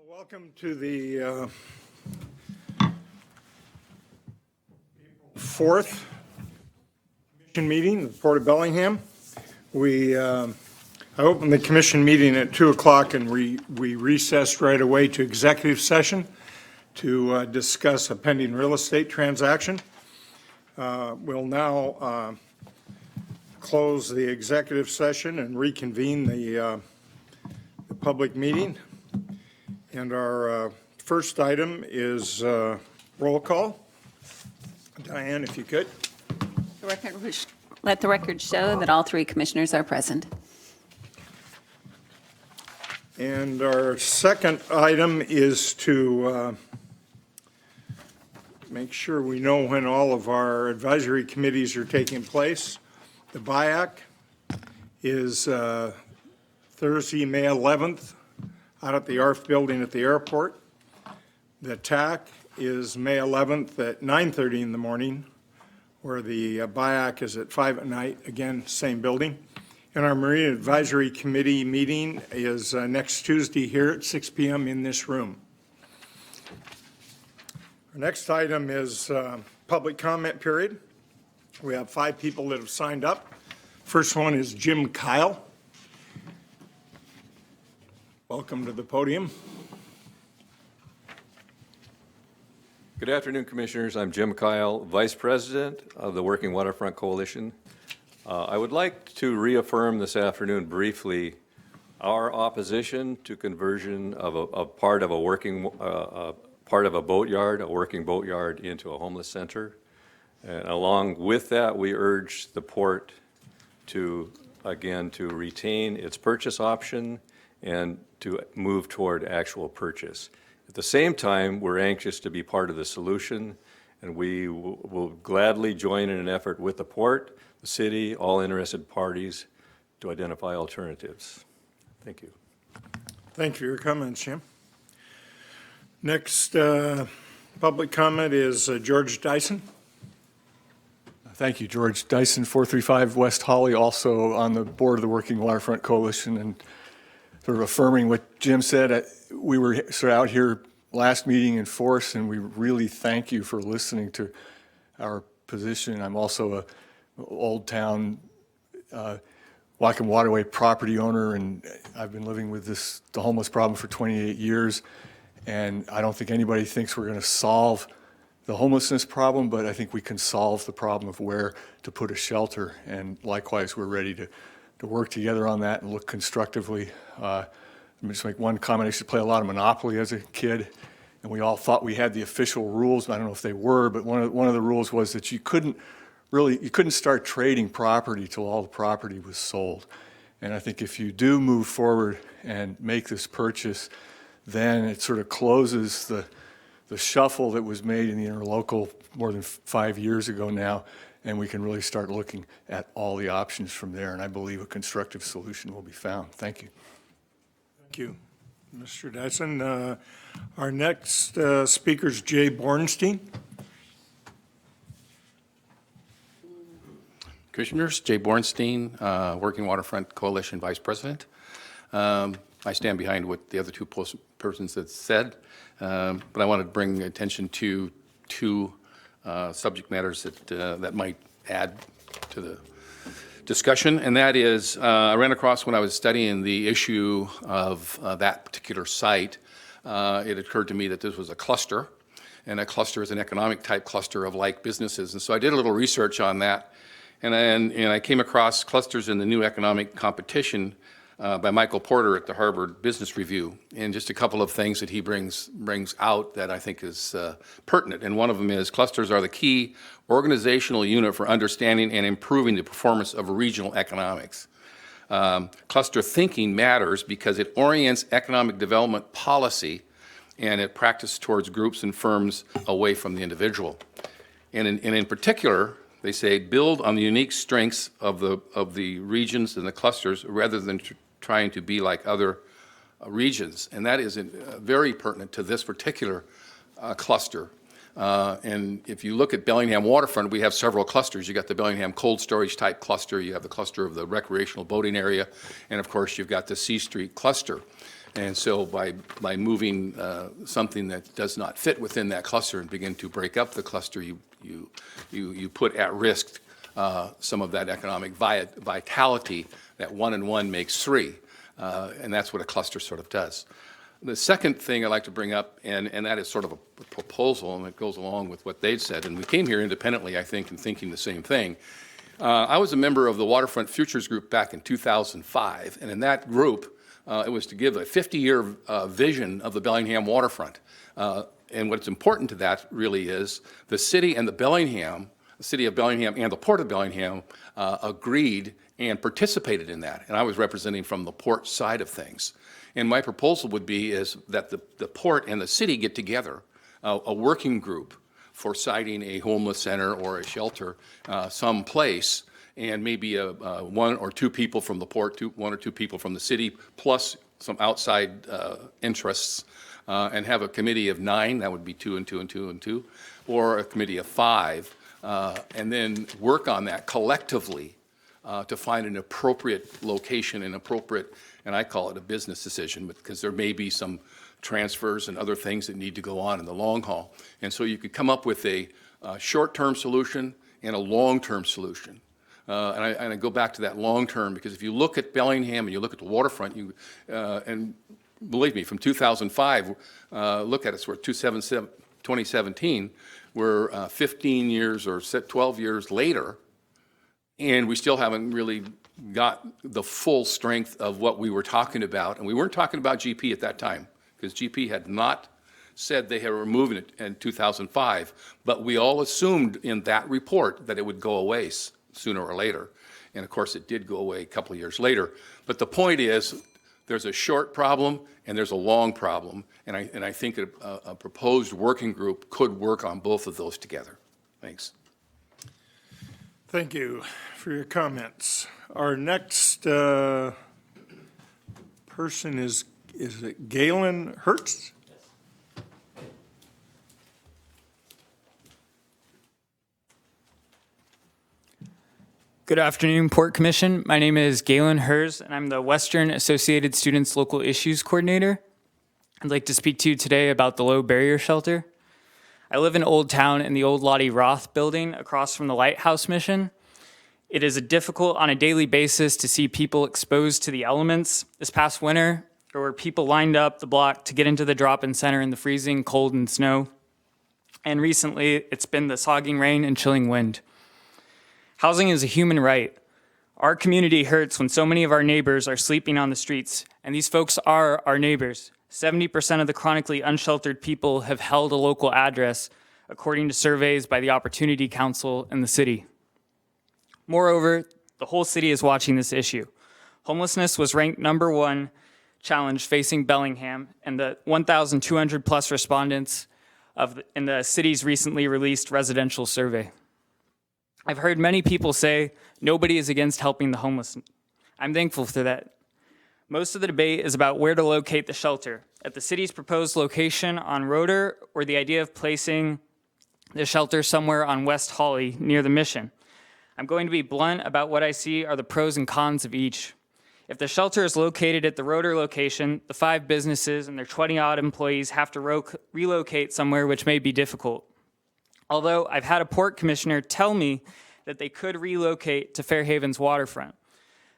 Welcome to the April 4th Commission meeting of the Port of Bellingham. I opened the Commission meeting at 2 o'clock and we recessed right away to executive session to discuss a pending real estate transaction. We'll now close the executive session and reconvene the public meeting. And our first item is roll call. Diane, if you could. Let the record show that all three commissioners are present. And our second item is to make sure we know when all of our advisory committees are taking place. The BIAC is Thursday, May 11th. Out at the ARF building at the airport. The TAC is May 11th at 9:30 in the morning, where the BIAC is at 5 at night, again, same building. And our Marine Advisory Committee meeting is next Tuesday here at 6 p.m. in this room. Our next item is public comment period. We have 5 people that have signed up. First one is Jim Kyle. Welcome to the podium. Good afternoon, Commissioners. I'm Jim Kyle, Vice President of the Working Waterfront Coalition. I would like to reaffirm this afternoon briefly our opposition to conversion of a part of a working boatyard, a working boatyard, into a homeless center. And along with that, we urge the port to retain its purchase option and to move toward actual purchase. At the same time, we're anxious to be part of the solution, and we will gladly join in an effort with the port, the city, all interested parties to identify alternatives. Thank you. Thank you for your comments, Jim. Next public comment is George Dyson. Thank you, George Dyson, 435 West Holly, also on the board of the Working Waterfront Coalition, and sort of affirming what Jim said. We were sort of out here last meeting in force, and we really thank you for listening to our position. I'm also a Old Town Whatcom Waterway property owner, and I've been living with the homeless problem for 28 years. And I don't think anybody thinks we're going to solve the homelessness problem, but I think we can solve the problem of where to put a shelter. And likewise, we're ready to work together on that and look constructively. Let me just make one comment. I used to play a lot of Monopoly as a kid, and we all thought we had the official rules. I don't know if they were, but one of the rules was that you couldn't start trading property till all the property was sold. And I think if you do move forward and make this purchase, then it sort of closes the shuffle that was made in the interlocal more than 5 years ago now, and we can really start looking at all the options from there. And I believe a constructive solution will be found. Thank you. Thank you, Mr. Dyson. Our next speaker is Jay Bornstein. Commissioners, Jay Bornstein, Working Waterfront Coalition Vice President. I stand behind what the other two persons have said, but I want to bring attention to two subject matters that might add to the discussion, and that is, I ran across when I was studying the issue of that particular site, it occurred to me that this was a cluster, and a cluster is an economic type cluster of like businesses. And so I did a little research on that, and I came across Clusters in the New Economic Competition by Michael Porter at the Harvard Business Review, and just a couple of things that he brings out that I think is pertinent. And one of them is clusters are the key organizational unit for understanding and improving the performance of regional economics. Cluster thinking matters because it orients economic development policy and it practices towards groups and firms away from the individual. And in particular, they say build on the unique strengths of the regions and the clusters rather than trying to be like other regions. And that is very pertinent to this particular cluster. And if you look at Bellingham waterfront, we have several clusters. You got the Bellingham cold storage type cluster, you have the cluster of the recreational boating area, and of course you've got the C Street cluster. And so by moving something that does not fit within that cluster and begin to break up the cluster, you put at risk some of that economic vitality that 1 and 1 makes 3. And that's what a cluster sort of does. The second thing I'd like to bring up, and that is sort of a proposal, and it goes along with what they'd said, and we came here independently, I think, and thinking the same thing. I was a member of the Waterfront Futures Group back in 2005, and in that group, it was to give a 50-year vision of the Bellingham waterfront. And what's important to that really is the city and the city of Bellingham and the Port of Bellingham agreed and participated in that. And I was representing from the port side of things. And my proposal would be is that the port and the city get together, a working group for siting a homeless center or a shelter someplace, and maybe 1 or 2 people from the port, 1 or 2 people from the city, plus some outside interests, and have a committee of 9, that would be 2 and 2 and 2 and 2, or a committee of 5, and then work on that collectively to find an appropriate location and appropriate, and I call it a business decision, because there may be some transfers and other things that need to go on in the long haul. And so you could come up with a short-term solution and a long-term solution. And I go back to that long-term, because if you look at Bellingham and you look at the waterfront, and believe me, from 2005, look at us, we're 2017, we're 15 years or 12 years later, and we still haven't really got the full strength of what we were talking about. And we weren't talking about GP at that time, because GP had not said they were removing it in 2005. But we all assumed in that report that it would go away sooner or later. And of course, it did go away a couple of years later. But the point is, there's a short problem and there's a long problem. And I think a proposed working group could work on both of those together. Thanks. Thank you for your comments. Our next person is it Galen Hertz? Good afternoon, Port Commission. My name is Galen Hers, and I'm the Western Associated Students Local Issues Coordinator. I'd like to speak to you today about the Low Barrier Shelter. I live in Old Town in the old Lottie Roth building across from the Lighthouse Mission. It is difficult on a daily basis to see people exposed to the elements. This past winter, there were people lined up the block to get into the drop-in center in the freezing cold and snow. And recently, it's been the sogging rain and chilling wind. Housing is a human right. Our community hurts when so many of our neighbors are sleeping on the streets, and these folks are our neighbors. 70% of the chronically unsheltered people have held a local address, according to surveys by the Opportunity Council in the city. Moreover, the whole city is watching this issue. Homelessness was ranked #1 challenge facing Bellingham, and the 1,200 plus respondents in the city's recently released residential survey. I've heard many people say nobody is against helping the homeless. I'm thankful for that. Most of the debate is about where to locate the shelter, at the city's proposed location on Roeder, or the idea of placing the shelter somewhere on West Holly near the Mission. I'm going to be blunt about what I see are the pros and cons of each. If the shelter is located at the Roeder location, the 5 businesses and their 20-odd employees have to relocate somewhere, which may be difficult. Although I've had a port commissioner tell me that they could relocate to Fairhaven's waterfront.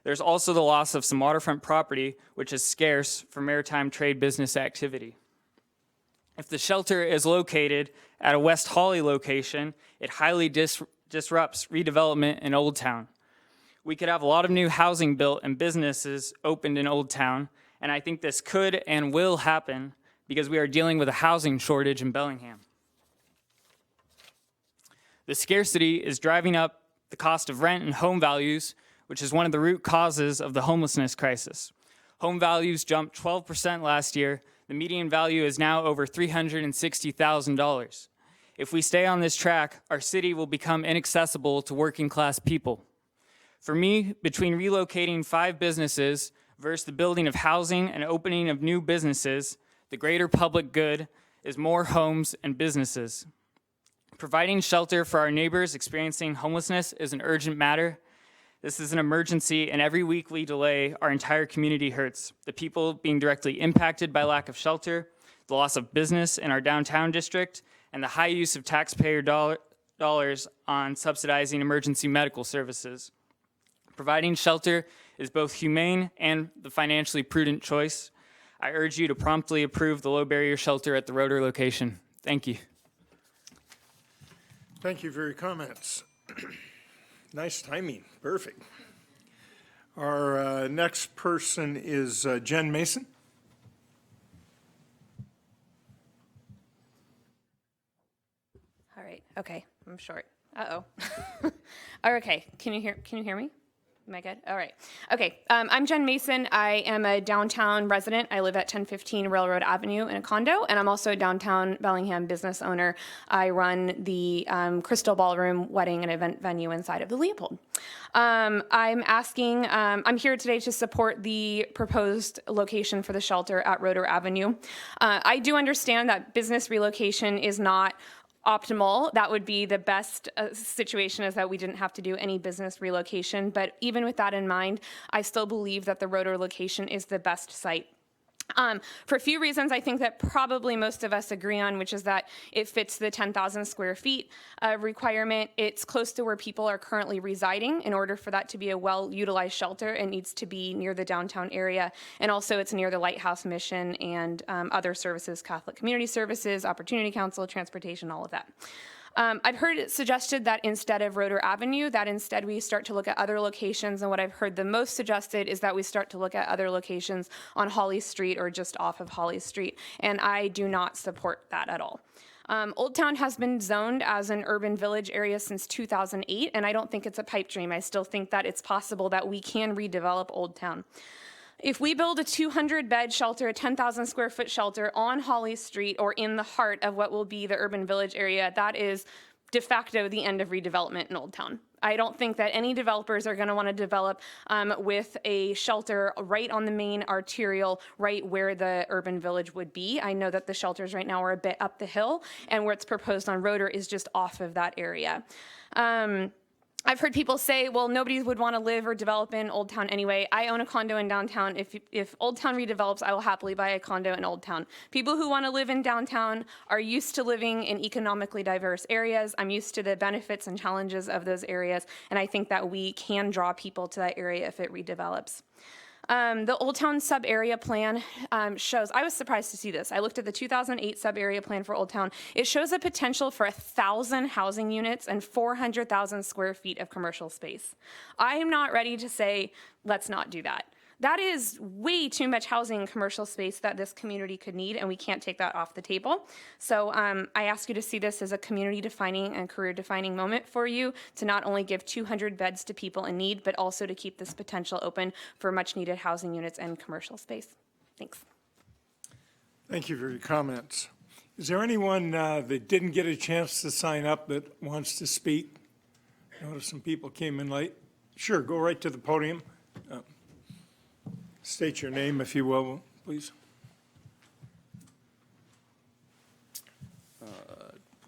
There's also the loss of some waterfront property, which is scarce for maritime trade business activity. If the shelter is located at a West Holly location, it highly disrupts redevelopment in Old Town. We could have a lot of new housing built and businesses opened in Old Town, and I think this could and will happen because we are dealing with a housing shortage in Bellingham. The scarcity is driving up the cost of rent and home values, which is one of the root causes of the homelessness crisis. Home values jumped 12% last year. The median value is now over $360,000. If we stay on this track, our city will become inaccessible to working class people. For me, between relocating 5 businesses versus the building of housing and opening of new businesses, the greater public good is more homes and businesses. Providing shelter for our neighbors experiencing homelessness is an urgent matter. This is an emergency, and every weekly delay, our entire community hurts. The people being directly impacted by lack of shelter, the loss of business in our downtown district, and the high use of taxpayer dollars on subsidizing emergency medical services. Providing shelter is both humane and the financially prudent choice. I urge you to promptly approve the low barrier shelter at the Rotor location. Thank you. Thank you for your comments. Nice timing, perfect. Our next person is Jen Mason. All right. Okay. I'm short. Uh-oh. Okay. Can you hear me? Am I good? All right. Okay. I'm Jen Mason. I am a downtown resident. I live at 1015 Railroad Avenue in a condo, and I'm also a downtown Bellingham business owner. I run the Crystal Ballroom wedding and event venue inside of the Leopold. I'm here today to support the proposed location for the shelter at Rotor Avenue. I do understand that business relocation is not optimal. That would be the best situation, is that we didn't have to do any business relocation. But even with that in mind, I still believe that the Rotor location is the best site. For a few reasons, I think that probably most of us agree on, which is that it fits the 10,000 square feet requirement. It's close to where people are currently residing. In order for that to be a well-utilized shelter, it needs to be near the downtown area. And also it's near the Lighthouse Mission and other services, Catholic Community Services, Opportunity Council, transportation, all of that. I've heard it suggested that instead of Rotor Avenue, that instead we start to look at other locations, and what I've heard the most suggested is that we start to look at other locations on Holly Street or just off of Holly Street, and I do not support that at all. Old Town has been zoned as an urban village area since 2008, and I don't think it's a pipe dream. I still think that it's possible that we can redevelop Old Town. If we build a 200-bed shelter, a 10,000 square foot shelter on Holly Street or in the heart of what will be the urban village area, that is de facto the end of redevelopment in Old Town. I don't think that any developers are going to want to develop with a shelter right on the main arterial, right where the urban village would be. I know that the shelters right now are a bit up the hill, and where it's proposed on Rotor is just off of that area. I've heard people say, well, nobody would want to live or develop in Old Town anyway. I own a condo in downtown. If Old Town redevelops, I will happily buy a condo in Old Town. People who want to live in downtown are used to living in economically diverse areas. I'm used to the benefits and challenges of those areas, and I think that we can draw people to that area if it redevelops. The Old Town sub-area plan shows, I was surprised to see this. I looked at the 2008 sub-area plan for Old Town. It shows a potential for 1,000 housing units and 400,000 square feet of commercial space. I am not ready to say, let's not do that. That is way too much housing and commercial space that this community could need, and we can't take that off the table. So I ask you to see this as a community-defining and career-defining moment for you, to not only give 200 beds to people in need, but also to keep this potential open for much-needed housing units and commercial space. Thanks. Thank you for your comments. Is there anyone that didn't get a chance to sign up that wants to speak? Notice some people came in late. Sure, go right to the podium. State your name, if you will, please.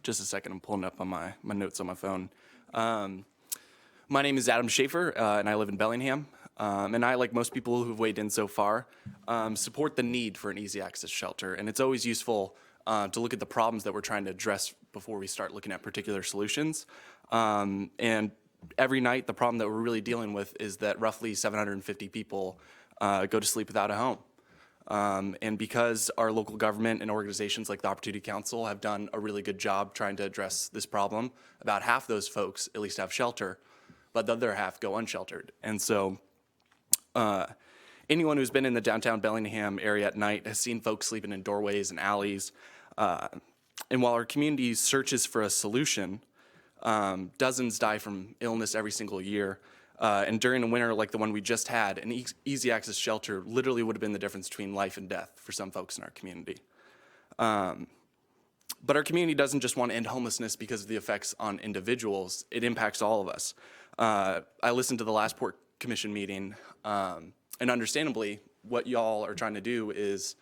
Just a second, I'm pulling up on my notes on my phone. My name is Adam Schaefer, and I live in Bellingham. And I, like most people who've weighed in so far, support the need for an easy access shelter. And it's always useful to look at the problems that we're trying to address before we start looking at particular solutions. And every night, the problem that we're really dealing with is that roughly 750 people go to sleep without a home. And because our local government and organizations like the Opportunity Council have done a really good job trying to address this problem, about half those folks at least have shelter, but the other half go unsheltered. And so anyone who's been in the downtown Bellingham area at night has seen folks sleeping in doorways and alleys. And while our community searches for a solution, dozens die from illness every single year. And during a winter like the one we just had, an easy access shelter literally would have been the difference between life and death for some folks in our community. But our community doesn't just want to end homelessness because of the effects on individuals. It impacts all of us. I listened to the last Port Commission meeting, and understandably, what y'all are trying to do is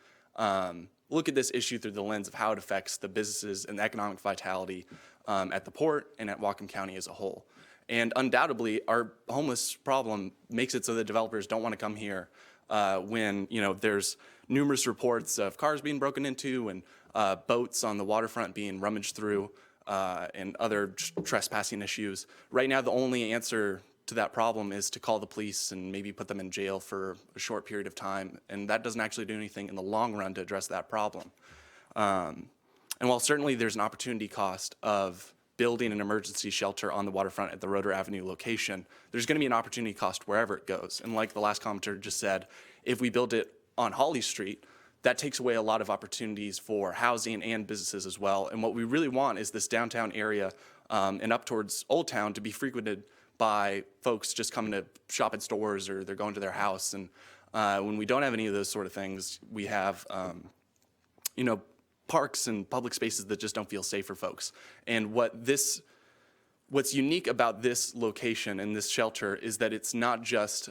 look at this issue through the lens of how it affects the businesses and the economic vitality at the port and at Whatcom County as a whole. And undoubtedly, our homeless problem makes it so that developers don't want to come here when, there's numerous reports of cars being broken into and boats on the waterfront being rummaged through and other trespassing issues. Right now, the only answer to that problem is to call the police and maybe put them in jail for a short period of time. And that doesn't actually do anything in the long run to address that problem. And while certainly there's an opportunity cost of building an emergency shelter on the waterfront at the Roeder Avenue location, there's going to be an opportunity cost wherever it goes. And like the last commenter just said, if we build it on Holly Street, that takes away a lot of opportunities for housing and businesses as well. And what we really want is this downtown area and up towards Old Town to be frequented by folks just coming to shop at stores or they're going to their house. And when we don't have any of those sort of things, we have, parks and public spaces that just don't feel safe for folks. And what's unique about this location and this shelter is that it's not just,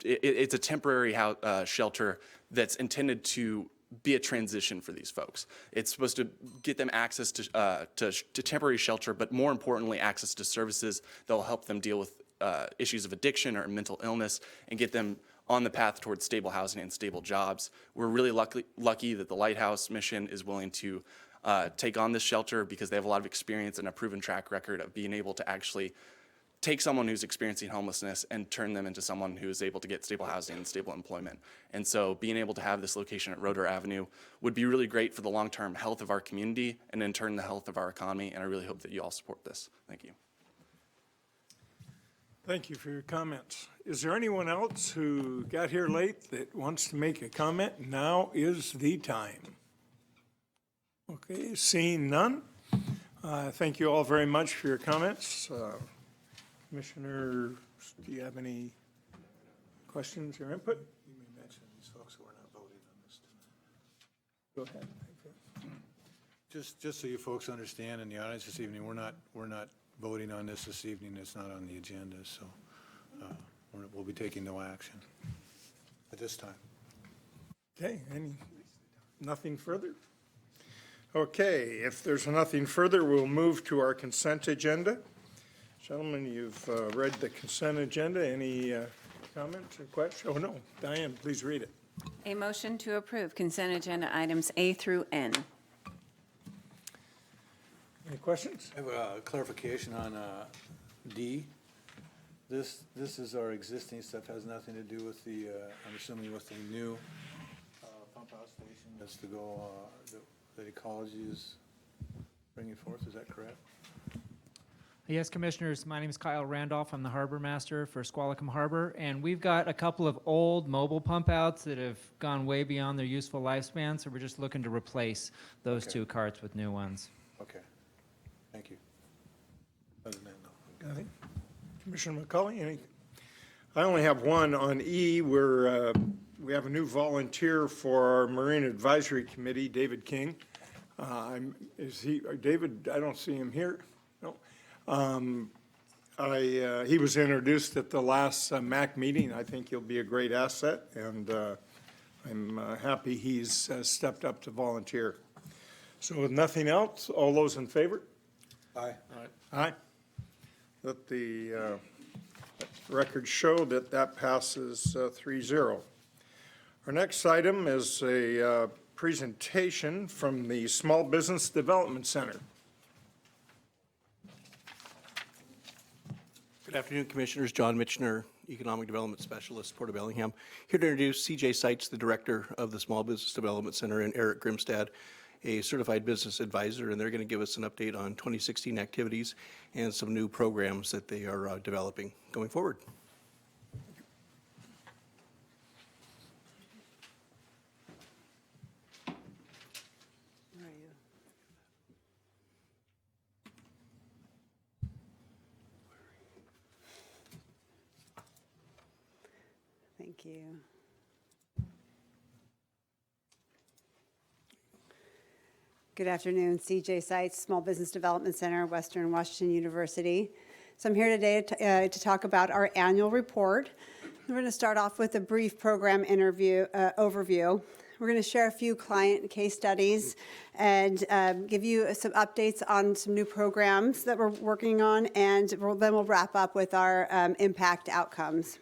it's a temporary shelter that's intended to be a transition for these folks. It's supposed to get them access to temporary shelter, but more importantly, access to services that will help them deal with issues of addiction or mental illness and get them on the path towards stable housing and stable jobs. We're really lucky that the Lighthouse mission is willing to take on this shelter because they have a lot of experience and a proven track record of being able to actually take someone who's experiencing homelessness and turn them into someone who is able to get stable housing and stable employment. And so being able to have this location at Roeder Avenue would be really great for the long-term health of our community and in turn the health of our economy. And I really hope that you all support this. Thank you. Thank you for your comments. Is there anyone else who got here late that wants to make a comment? Now is the time. Okay, seeing none. Thank you all very much for your comments. Commissioner, do you have any questions or input? You may mention these folks who are not voting on this tonight. Go ahead. Just so you folks understand in the audience this evening, we're not voting on this evening. It's not on the agenda, so we'll be taking no action at this time. Okay, nothing further? Okay, if there's nothing further, we'll move to our consent agenda. Gentlemen, you've read the consent agenda. Any comments or questions? Oh, no. Diane, please read it. A motion to approve consent agenda items A through N. Any questions? I have a clarification on D. This is our existing stuff, has nothing to do with the, I'm assuming with the new pump out station that's to go, that Ecology is bringing forth, is that correct? Yes, Commissioners, my name is Kyle Randolph. I'm the Harbor Master for Squalicum Harbor, and we've got a couple of old mobile pump outs that have gone way beyond their useful lifespan, so we're just looking to replace those two carts with new ones. Okay, thank you. Other than that, no. Nothing? Commissioner McCulley, any? I only have one on E, where we have a new volunteer for our Marine Advisory Committee, David King. David, I don't see him here. No. He was introduced at the last MAC meeting. I think he'll be a great asset, and I'm happy he's stepped up to volunteer. So with nothing else, all those in favor? Aye. Aye. Let the record show that passes 3-0. Our next item is a presentation from the Small Business Development Center. Good afternoon, Commissioners. John Mitchner, Economic Development Specialist, Port of Bellingham. Here to introduce CJ Seitz, the Director of the Small Business Development Center, and Eric Grimstad, a Certified Business Advisor, and they're going to give us an update on 2016 activities and some new programs that they are developing going forward. Thank you. Good afternoon, CJ Seitz, Small Business Development Center, Western Washington University. So I'm here today to talk about our annual report. We're going to start off with a brief program overview. We're going to share a few client case studies and give you some updates on some new programs that we're working on, and then we'll wrap up with our impact outcomes.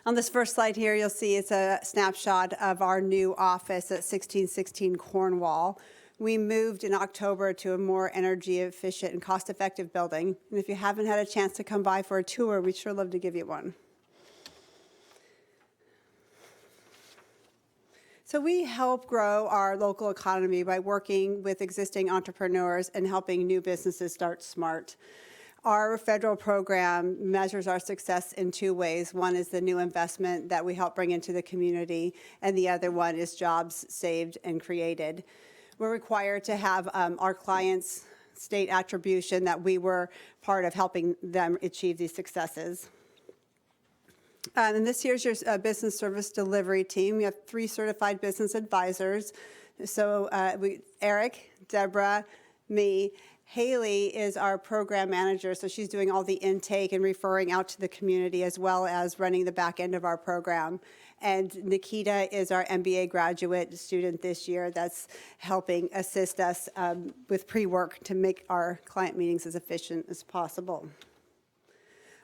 On this first slide here, you'll see it's a snapshot of our new office at 1616 Cornwall. We moved in October to a more energy efficient and cost-effective building. And if you haven't had a chance to come by for a tour, we'd sure love to give you one. So we help grow our local economy by working with existing entrepreneurs and helping new businesses start smart. Our federal program measures our success in two ways. One is the new investment that we help bring into the community, and the other one is jobs saved and created. We're required to have our clients state attribution that we were part of helping them achieve these successes. And this here's your business service delivery team. We have 3 certified business advisors. So Eric, Deborah, me. Haley is our program manager, so she's doing all the intake and referring out to the community as well as running the back end of our program. And Nikita is our MBA graduate student this year that's helping assist us with pre-work to make our client meetings as efficient as possible.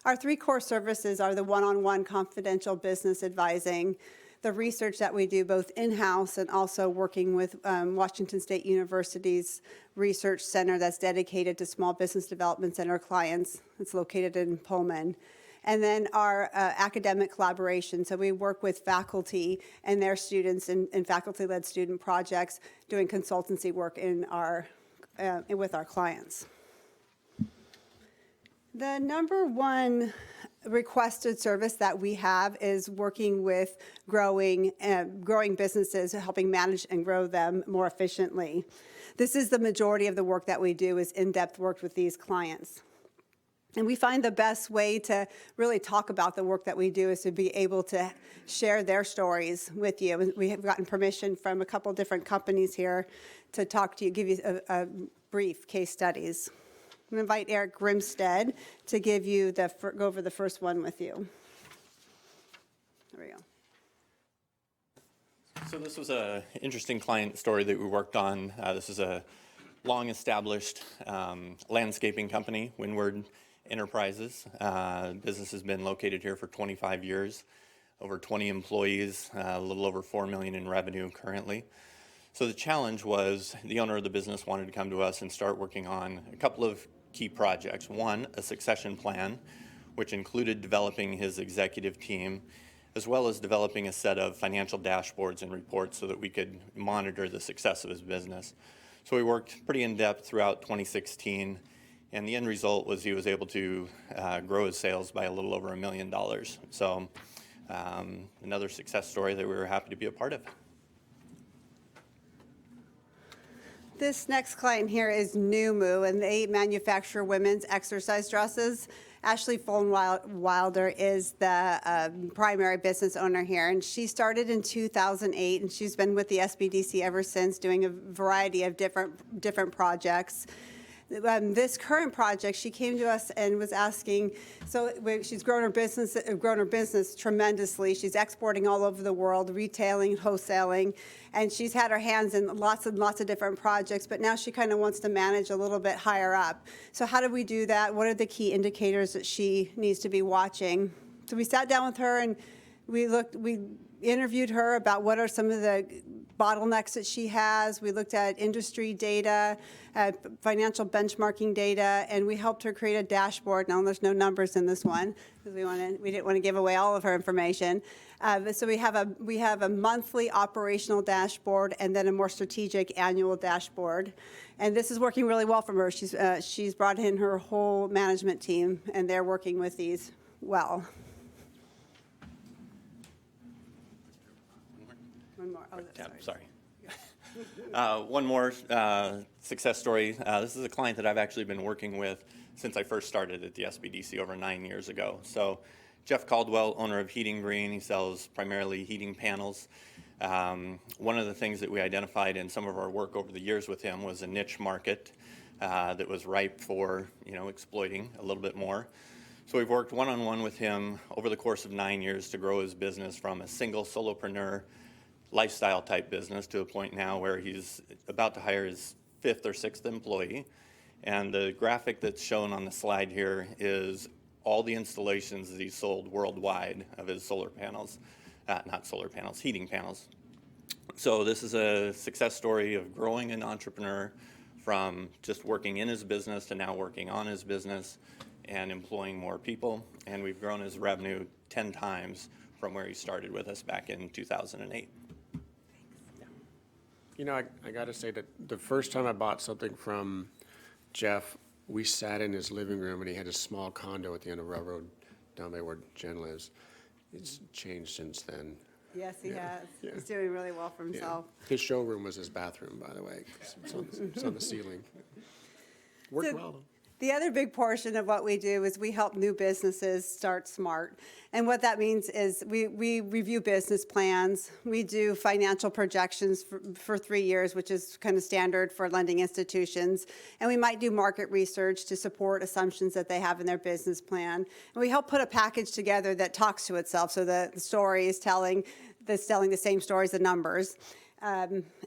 Our 3 core services are the one-on-one confidential business advising, the research that we do both in-house and also working with Washington State University's research center that's dedicated to small business development center clients. It's located in Pullman. And then our academic collaboration. So we work with faculty and their students in faculty-led student projects doing consultancy work in with our clients. The number one requested service that we have is working with growing businesses, helping manage and grow them more efficiently. This is the majority of the work that we do is in-depth work with these clients. And we find the best way to really talk about the work that we do is to be able to share their stories with you. And we have gotten permission from a couple different companies here to talk to you, give you a brief case studies. I'm going to invite Eric Grimstead to give you go over the first one with you. There we go. So this was an interesting client story that we worked on. This is a long-established landscaping company, Windward Enterprises. Business has been located here for 25 years, over 20 employees, a little over $4 million in revenue currently. So the challenge was the owner of the business wanted to come to us and start working on a couple of key projects. One, a succession plan, which included developing his executive team, as well as developing a set of financial dashboards and reports so that we could monitor the success of his business. So we worked pretty in-depth throughout 2016, and the end result was he was able to grow his sales by a little over $1 million. So another success story that we were happy to be a part of. This next client here is Numu, and they manufacture women's exercise dresses. Ashley Fulton-Wilder is the primary business owner here, and she started in 2008, and she's been with the SBDC ever since, doing a variety of different projects. This current project, she came to us and was asking, so she's grown her business tremendously. She's exporting all over the world, retailing, wholesaling, and she's had her hands in lots and lots of different projects, but now she kind of wants to manage a little bit higher up. So how do we do that? What are the key indicators that she needs to be watching? So we sat down with her and we interviewed her about what are some of the bottlenecks that she has. We looked at industry data, financial benchmarking data, and we helped her create a dashboard. Now, there's no numbers in this one because we didn't want to give away all of her information. So we have a monthly operational dashboard and then a more strategic annual dashboard. And this is working really well for her. She's brought in her whole management team, and they're working with these well. One more. Oh, Sorry. One more success story. This is a client that I've actually been working with since I first started at the SBDC over 9 years ago. So Jeff Caldwell, owner of Heating Green, he sells primarily heating panels. One of the things that we identified in some of our work over the years with him was a niche market that was ripe for exploiting a little bit more. So we've worked one-on-one with him over the course of 9 years to grow his business from a single solopreneur lifestyle type business to a point now where he's about to hire his 5th or 6th employee. And the graphic that's shown on the slide here is all the installations that he sold worldwide of his solar panels, not solar panels, heating panels. So this is a success story of growing an entrepreneur from just working in his business to now working on his business and employing more people. And we've grown his revenue 10 times from where he started with us back in 2008. You know, I got to say that the first time I bought something from Jeff, we sat in his living room and he had a small condo at the end of Railroad down by where Jen lives. It's changed since then. Yes, he has. Yeah. He's doing really well for himself. His showroom was his bathroom, by the way. It's on the ceiling. Worked well, though. The other big portion of what we do is we help new businesses start smart. And what that means is we review business plans. We do financial projections for 3 years, which is kind of standard for lending institutions. And we might do market research to support assumptions that they have in their business plan. And we help put a package together that talks to itself, so the story is telling the same story as the numbers.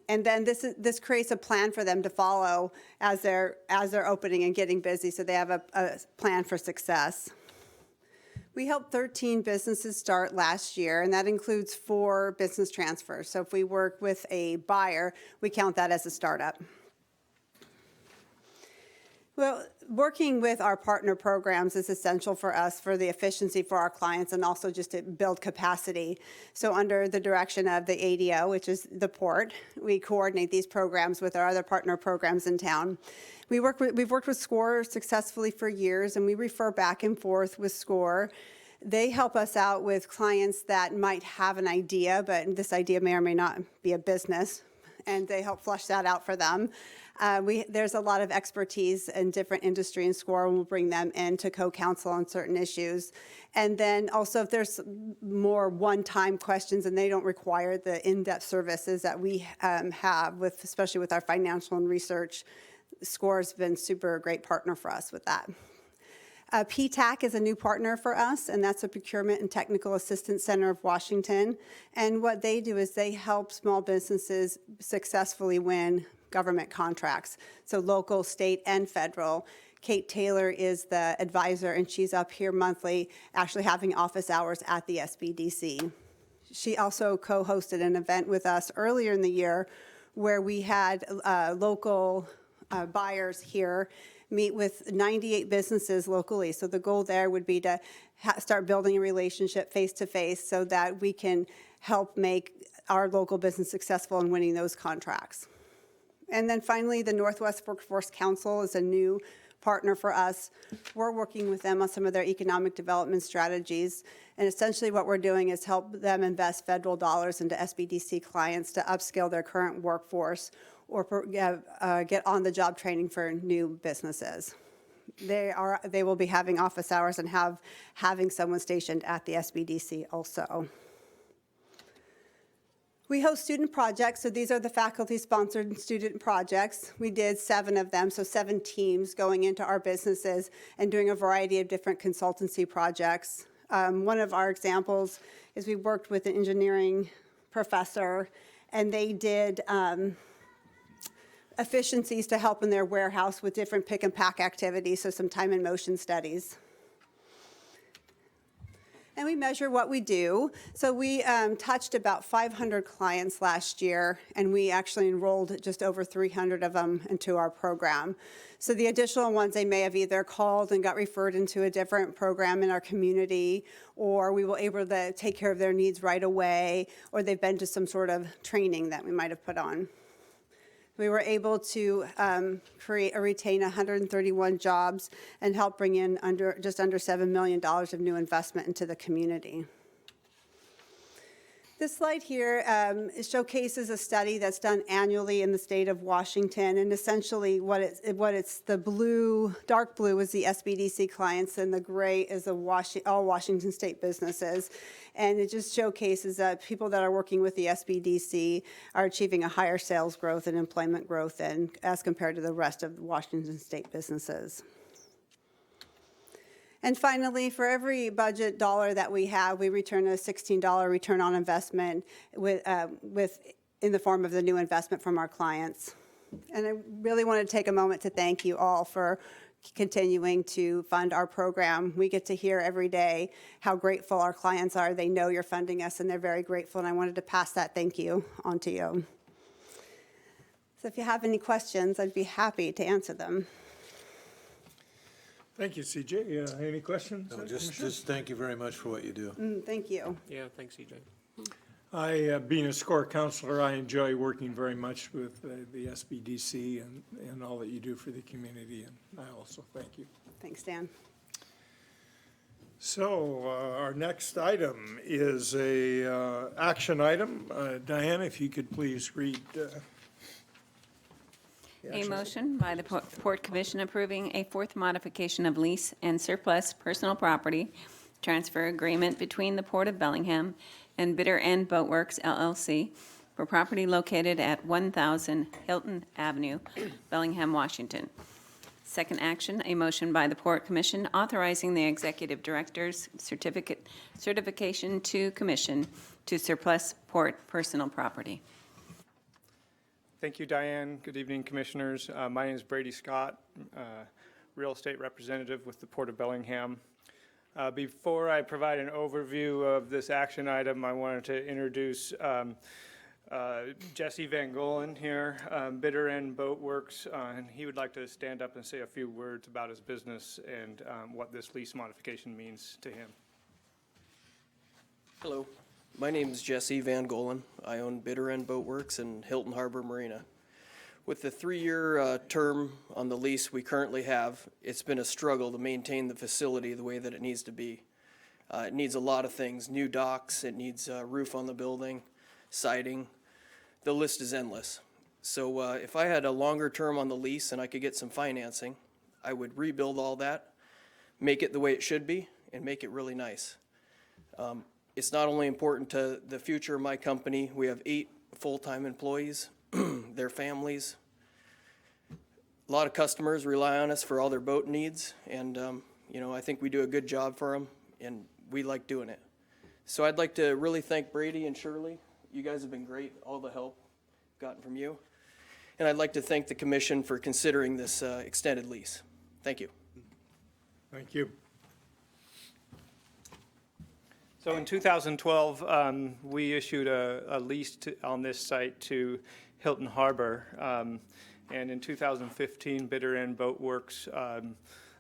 And then this creates a plan for them to follow as they're opening and getting busy, so they have a plan for success. We helped 13 businesses start last year, and that includes 4 business transfers. So if we work with a buyer, we count that as a startup. Well, working with our partner programs is essential for us for the efficiency for our clients and also just to build capacity. So under the direction of the ADO, which is the port, we coordinate these programs with our other partner programs in town. We've worked with SCORE successfully for years, and we refer back and forth with SCORE. They help us out with clients that might have an idea, but this idea may or may not be a business, and they help flush that out for them. There's a lot of expertise in different industry in SCORE, and we'll bring them in to co-counsel on certain issues. And then also if there's more one-time questions and they don't require the in-depth services that we have, especially with our financial and research, SCORE has been super great partner for us with that. PTAC is a new partner for us, and that's a Procurement and Technical Assistance Center of Washington. And what they do is they help small businesses successfully win government contracts, so local, state, and federal. Kate Taylor is the advisor, and she's up here monthly, actually having office hours at the SBDC. She also co-hosted an event with us earlier in the year where we had local buyers here meet with 98 businesses locally. So the goal there would be to start building a relationship face-to-face so that we can help make our local business successful in winning those contracts. And then finally, the Northwest Workforce Council is a new partner for us. We're working with them on some of their economic development strategies. And essentially what we're doing is help them invest federal dollars into SBDC clients to upskill their current workforce or get on-the-job training for new businesses. They will be having office hours and having someone stationed at the SBDC also. We host student projects, so these are the faculty-sponsored student projects. We did 7 of them, so 7 teams going into our businesses and doing a variety of different consultancy projects. One of our examples is we worked with an engineering professor, and they did efficiencies to help in their warehouse with different pick and pack activities, so some time and motion studies. And we measure what we do. So we touched about 500 clients last year, and we actually enrolled just over 300 of them into our program. So the additional ones, they may have either called and got referred into a different program in our community, or we were able to take care of their needs right away, or they've been to some sort of training that we might have put on. We were able to create or retain 131 jobs and help bring in just under $7 million of new investment into the community. This slide here showcases a study that's done annually in the state of Washington, and essentially the blue, dark blue is the SBDC clients, and the gray is all Washington state businesses. And it just showcases that people that are working with the SBDC are achieving a higher sales growth and employment growth as compared to the rest of the Washington state businesses. And finally, for every budget dollar that we have, we return a $16 return on investment in the form of the new investment from our clients. And I really want to take a moment to thank you all for continuing to fund our program. We get to hear every day how grateful our clients are. They know you're funding us, and they're very grateful, and I wanted to pass that thank you on to you. So if you have any questions, I'd be happy to answer them. Thank you, CJ. Any questions? No, just thank you very much for what you do. Thank you. Yeah, thanks, EJ. Being a SCORE counselor, I enjoy working very much with the SBDC and all that you do for the community, and I also thank you. Thanks, Dan. So our next item is a action item. Diane, if you could please read. A motion by the Port Commission approving a fourth modification of lease and surplus personal property transfer agreement between the Port of Bellingham and Bitter End Boatworks LLC for property located at 1000 Hilton Avenue, Bellingham, Washington. Second action, a motion by the Port Commission authorizing the Executive Director's certification to Commission to surplus port personal property. Thank you, Diane. Good evening, Commissioners. My name is Brady Scott, real estate representative with the Port of Bellingham. Before I provide an overview of this action item, I wanted to introduce Jesse Van Golen here, Bitter End Boatworks, and he would like to stand up and say a few words about his business and what this lease modification means to him. Hello, my name is Jesse Van Golen. I own Bitter End Boatworks in Hilton Harbor Marina. With the 3-year term on the lease we currently have, it's been a struggle to maintain the facility the way that it needs to be. It needs a lot of things, new docks, it needs a roof on the building, siding. The list is endless. So if I had a longer term on the lease and I could get some financing, I would rebuild all that, make it the way it should be, and make it really nice. It's not only important to the future of my company, we have 8 full-time employees, their families. A lot of customers rely on us for all their boat needs, and I think we do a good job for them, and we like doing it. So I'd like to really thank Brady and Shirley. You guys have been great, all the help gotten from you. And I'd like to thank the Commission for considering this extended lease. Thank you. Thank you. So in 2012, we issued a lease on this site to Hilton Harbor. And in 2015, Bitter End Boatworks,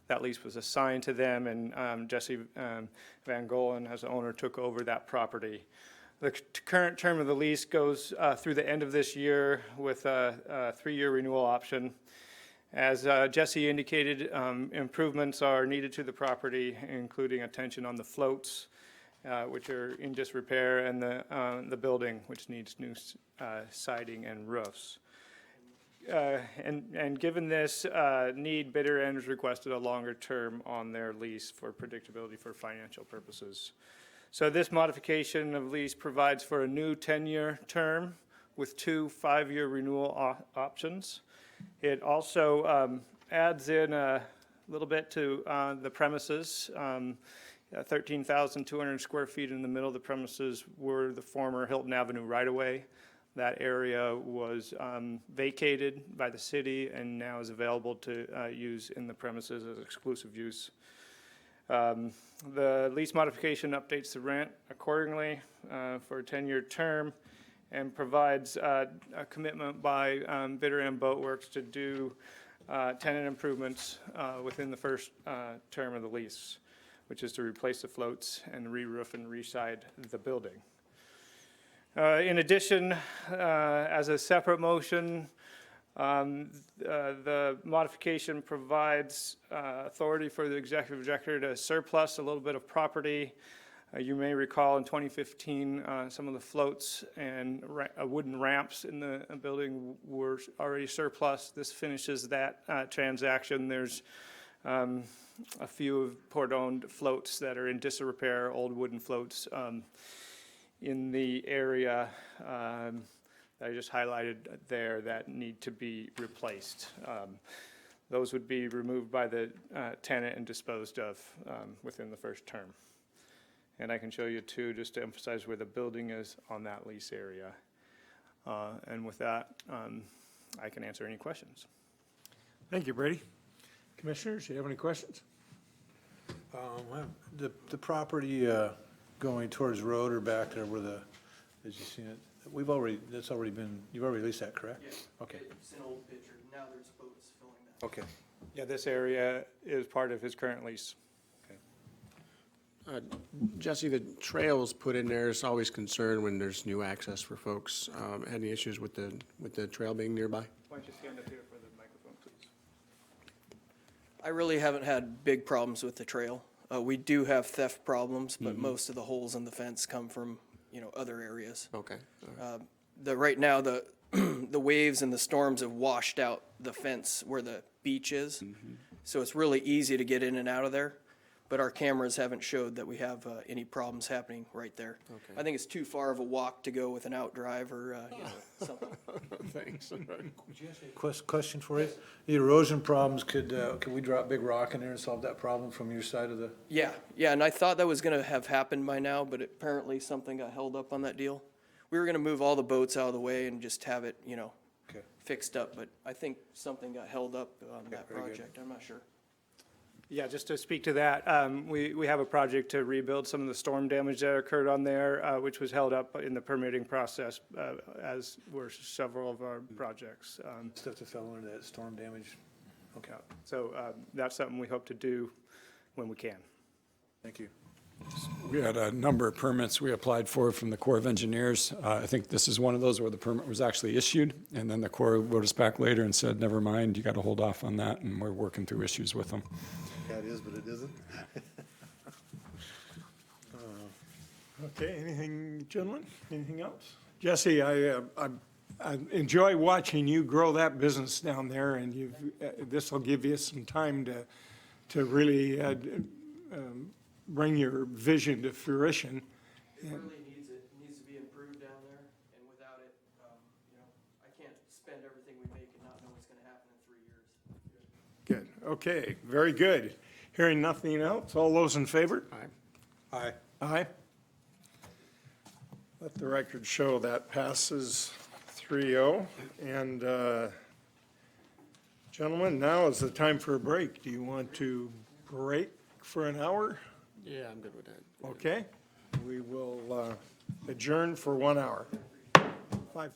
that lease was assigned to them, and Jesse Van Golen, as the owner, took over that property. The current term of the lease goes through the end of this year with a 3-year renewal option. As Jesse indicated, improvements are needed to the property, including attention on the floats, which are in disrepair, and the building, which needs new siding and roofs. And given this need, Bitter End has requested a longer term on their lease for predictability for financial purposes. So this modification of lease provides for a new 10-year term with 2 5-year renewal options. It also adds in a little bit to the premises. 13,200 square feet in the middle of the premises were the former Hilton Avenue right-of-way. That area was vacated by the city and now is available to use in the premises as exclusive use. The lease modification updates the rent accordingly for a 10-year term and provides a commitment by Bitter End Boatworks to do tenant improvements within the first term of the lease, which is to replace the floats and re-roof and re-side the building. In addition, as a separate motion, the modification provides authority for the executive director to surplus a little bit of property. You may recall in 2015, some of the floats and wooden ramps in the building were already surplus. This finishes that transaction. There's a few of port-owned floats that are in disrepair, old wooden floats in the area that I just highlighted there that need to be replaced. Those would be removed by the tenant and disposed of within the first term. And I can show you two just to emphasize where the building is on that lease area. And with that, I can answer any questions. Thank you, Brady. Commissioners, do you have any questions? The property going towards the road or back there where the, as you seen it, you've already leased that, correct? Yes. Okay, It's an old picture. Now there's boats filling that. okay. Yeah, this area is part of his current lease. Jesse, the trails put in there is always concerned when there's new access for folks. Any issues with the trail being nearby? Why don't you stand up here for the microphone, please? I really haven't had big problems with the trail. We do have theft problems, but most of the holes in the fence come from, other areas. Okay. Right now, the the waves and the storms have washed out the fence where the beach is. So it's really easy to get in and out of there. But our cameras haven't showed that we have any problems happening right there. Okay. I think it's too far of a walk to go with an outdrive or something. Thanks. Question for you. The erosion problems, could we drop big rock in there and solve that problem from your side of the? Yeah, and I thought that was gonna have happened by now, but apparently something got held up on that deal. We were gonna move all the boats out of the way and just have it, Okay. fixed up, but I think something got held up on that very good. project. I'm not sure. Yeah, just to speak to that, we have a project to rebuild some of the storm damage that occurred on there, which was held up in the permitting process, as were several of our projects. Stuff that fell under that storm damage? Okay, So that's something we hope to do when we can. thank you. We had a number of permits we applied for from the Corps of Engineers. I think this is one of those where the permit was actually issued, and then the Corps wrote us back later and said, never mind, you got to hold off on that, and we're working through issues with them. Yeah, it is, but it isn't. Okay, anything, gentlemen? Anything else? Jesse, I enjoy watching you grow that business down there, and this will give you some time to really bring your vision to fruition. It really needs it. It needs to be improved down there, and without it, I can't spend everything we make and not know what's gonna happen in 3 years. Good, okay, very good. Hearing nothing else, all those in favor? Aye. Aye. Let the record show that passes 3-0. And gentlemen, now is the time for a break. Do you want to break for an hour? Yeah, I'm good with that. Okay, we will adjourn for 1 hour, 5:30.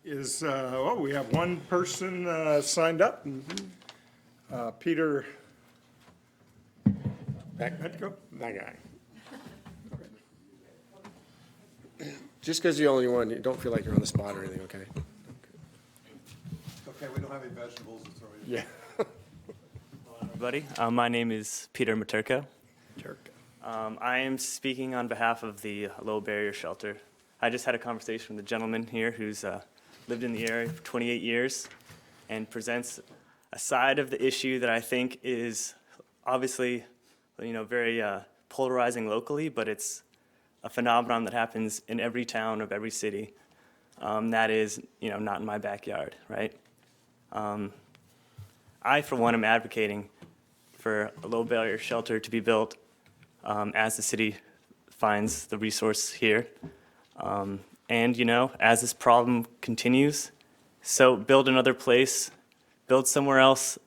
Is, well, we have one person signed up. Peter Petco. That guy. Just because you're the only one, you don't feel like you're on the spot or anything, okay? Okay, we don't have any vegetables to throw you. Yeah. Everybody, my name is Peter Materko. I am speaking on behalf of the Low Barrier Shelter. I just had a conversation with a gentleman here who's lived in the area for 28 years and presents a side of the issue that I think is obviously, very polarizing locally, but it's a phenomenon that happens in every town of every city. That is, not in my backyard, right? I, for one, am advocating for a low barrier shelter to be built as the city finds the resource here. And, as this problem continues, so build another place, build somewhere else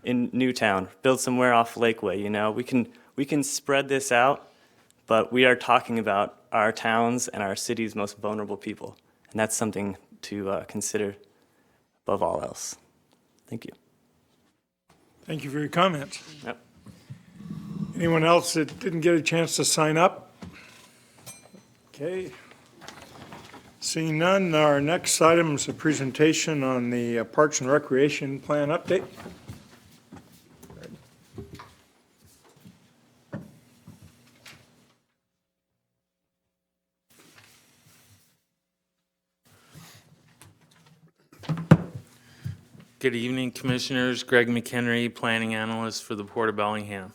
in Newtown, build somewhere off Lakeway, we can spread this out, but we are talking about our towns and our city's most vulnerable people. And that's something to consider above all else. Thank you. Thank you for your comments. Yep. Anyone else that didn't get a chance to sign up? Okay. Seeing none, our next item is a presentation on the Parks and Recreation Plan update. Good evening, Commissioners. Greg McHenry, Planning Analyst for the Port of Bellingham.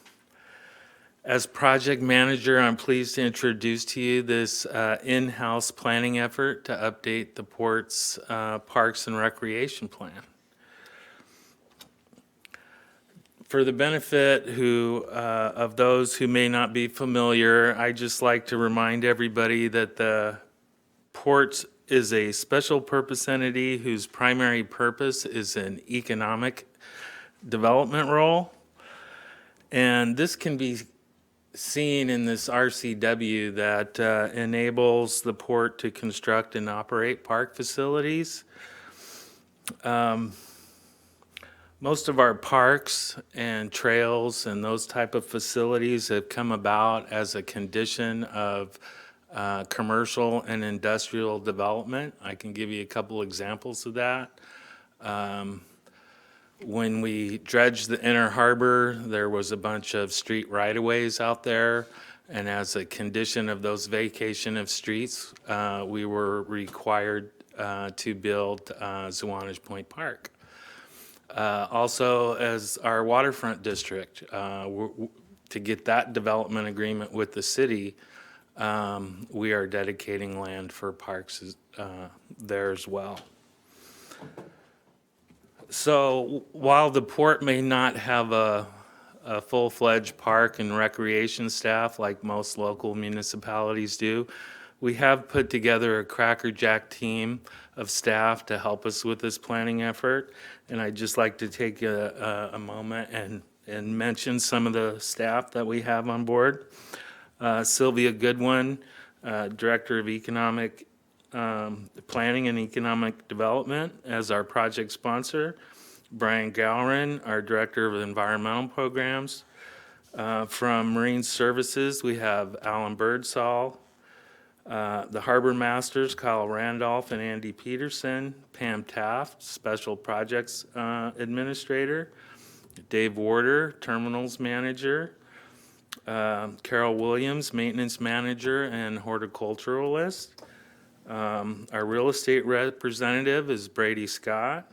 As Project Manager, I'm pleased to introduce to you this in-house planning effort to update the Port's Parks and Recreation Plan. For the benefit of those who may not be familiar, I'd just like to remind everybody that the Port is a special purpose entity whose primary purpose is an economic development role. And this can be seen in this RCW that enables the port to construct and operate park facilities. Most of our parks and trails and those type of facilities have come about as a condition of commercial and industrial development. I can give you a couple examples of that. When we dredged the inner harbor, there was a bunch of street right-of-ways out there, and as a condition of those vacation of streets, we were required to build Zuanage Point Park. Also, as our waterfront district, to get that development agreement with the city, we are dedicating land for parks there as well. So while the port may not have a full-fledged park and recreation staff like most local municipalities do, we have put together a crackerjack team of staff to help us with this planning effort. And I'd just like to take a moment and mention some of the staff that we have on board. Sylvia Goodwin, Director of Economic Planning and Economic Development as our project sponsor. Brian Gowron, our Director of Environmental Programs. From Marine Services, we have Alan Birdsall. The Harbor Masters, Kyle Randolph and Andy Peterson. Pam Taft, Special Projects Administrator. Dave Warder, Terminals Manager. Carol Williams, Maintenance Manager and Horticulturalist. Our real estate representative is Brady Scott.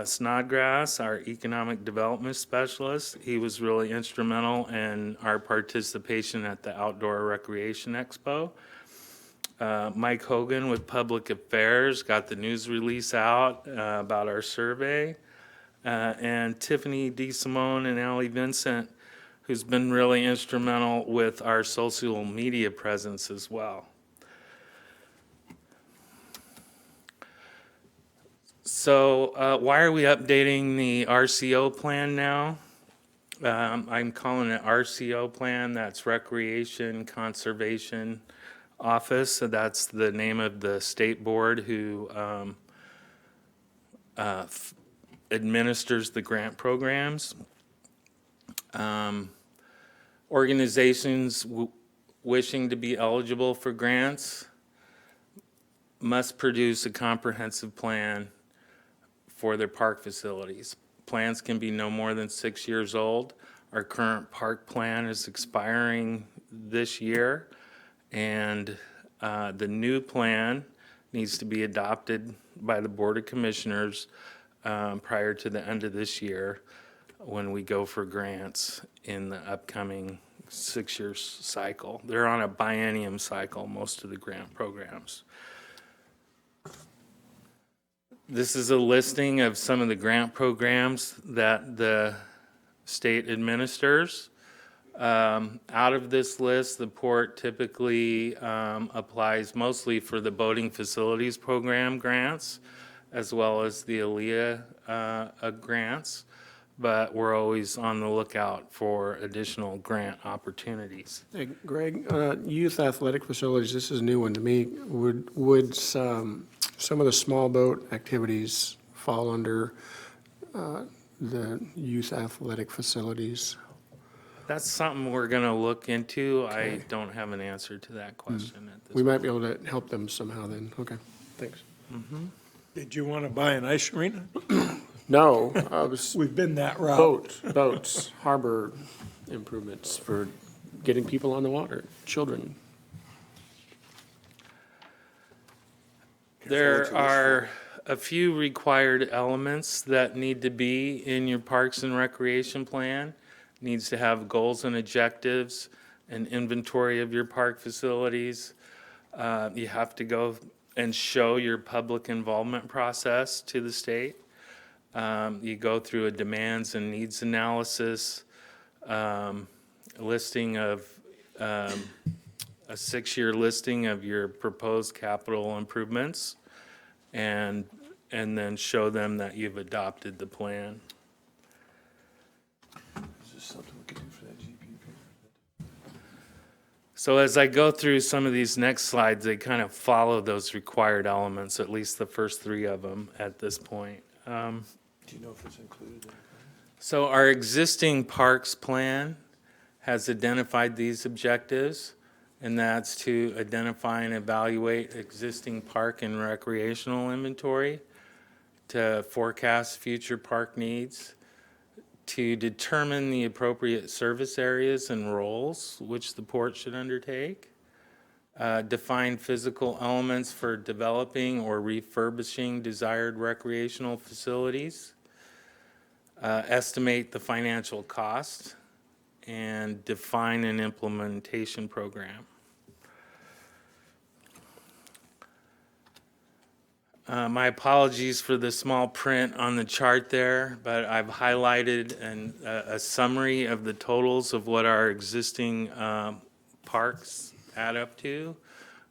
Snodgrass, our Economic Development Specialist. He was really instrumental in our participation at the Outdoor Recreation Expo. Mike Hogan with Public Affairs got the news release out about our survey. And Tiffany DeSimone and Allie Vincent, who's been really instrumental with our social media presence as well. So why are we updating the RCO plan now? I'm calling it RCO plan. That's recreation, conservation, Office. So that's the name of the state board who administers the grant programs. Organizations wishing to be eligible for grants must produce a comprehensive plan for their park facilities. Plans can be no more than 6 years old. Our current park plan is expiring this year, and the new plan needs to be adopted by the Board of Commissioners prior to the end of this year when we go for grants in the upcoming 6-year cycle. They're on a biennium cycle, most of the grant programs. This is a listing of some of the grant programs that the state administers. Out of this list, the port typically applies mostly for the boating facilities program grants, as well as the ALEA grants, but we're always on the lookout for additional grant opportunities. Hey, Greg, youth athletic facilities, this is a new one to me. Would some of the small boat activities fall under the youth athletic facilities? That's something we're going to look into. I don't have an answer to that question at this We might be able to help them somehow then. Okay, thanks. Did you want to buy an ice arena? No, I was. We've been that route. Boats, harbor improvements for getting people on the water, children. There are a few required elements that need to be in your Parks and Recreation Plan. Needs to have goals and objectives, an inventory of your park facilities. You have to go and show your public involvement process to the state. You go through a demands and needs analysis, listing of a 6-year listing of your proposed capital improvements, and then show them that you've adopted the plan. So as I go through some of these next slides, they kind of follow those required elements, at least the first 3 of them at this point. Do you know if it's included? So our existing parks plan has identified these objectives, and that's to identify and evaluate existing park and recreational inventory, to forecast future park needs, to determine the appropriate service areas and roles which the port should undertake, define physical elements for developing or refurbishing desired recreational facilities, estimate the financial cost, and define an implementation program. My apologies for the small print on the chart there, but I've highlighted a summary of the totals of what our existing parks add up to.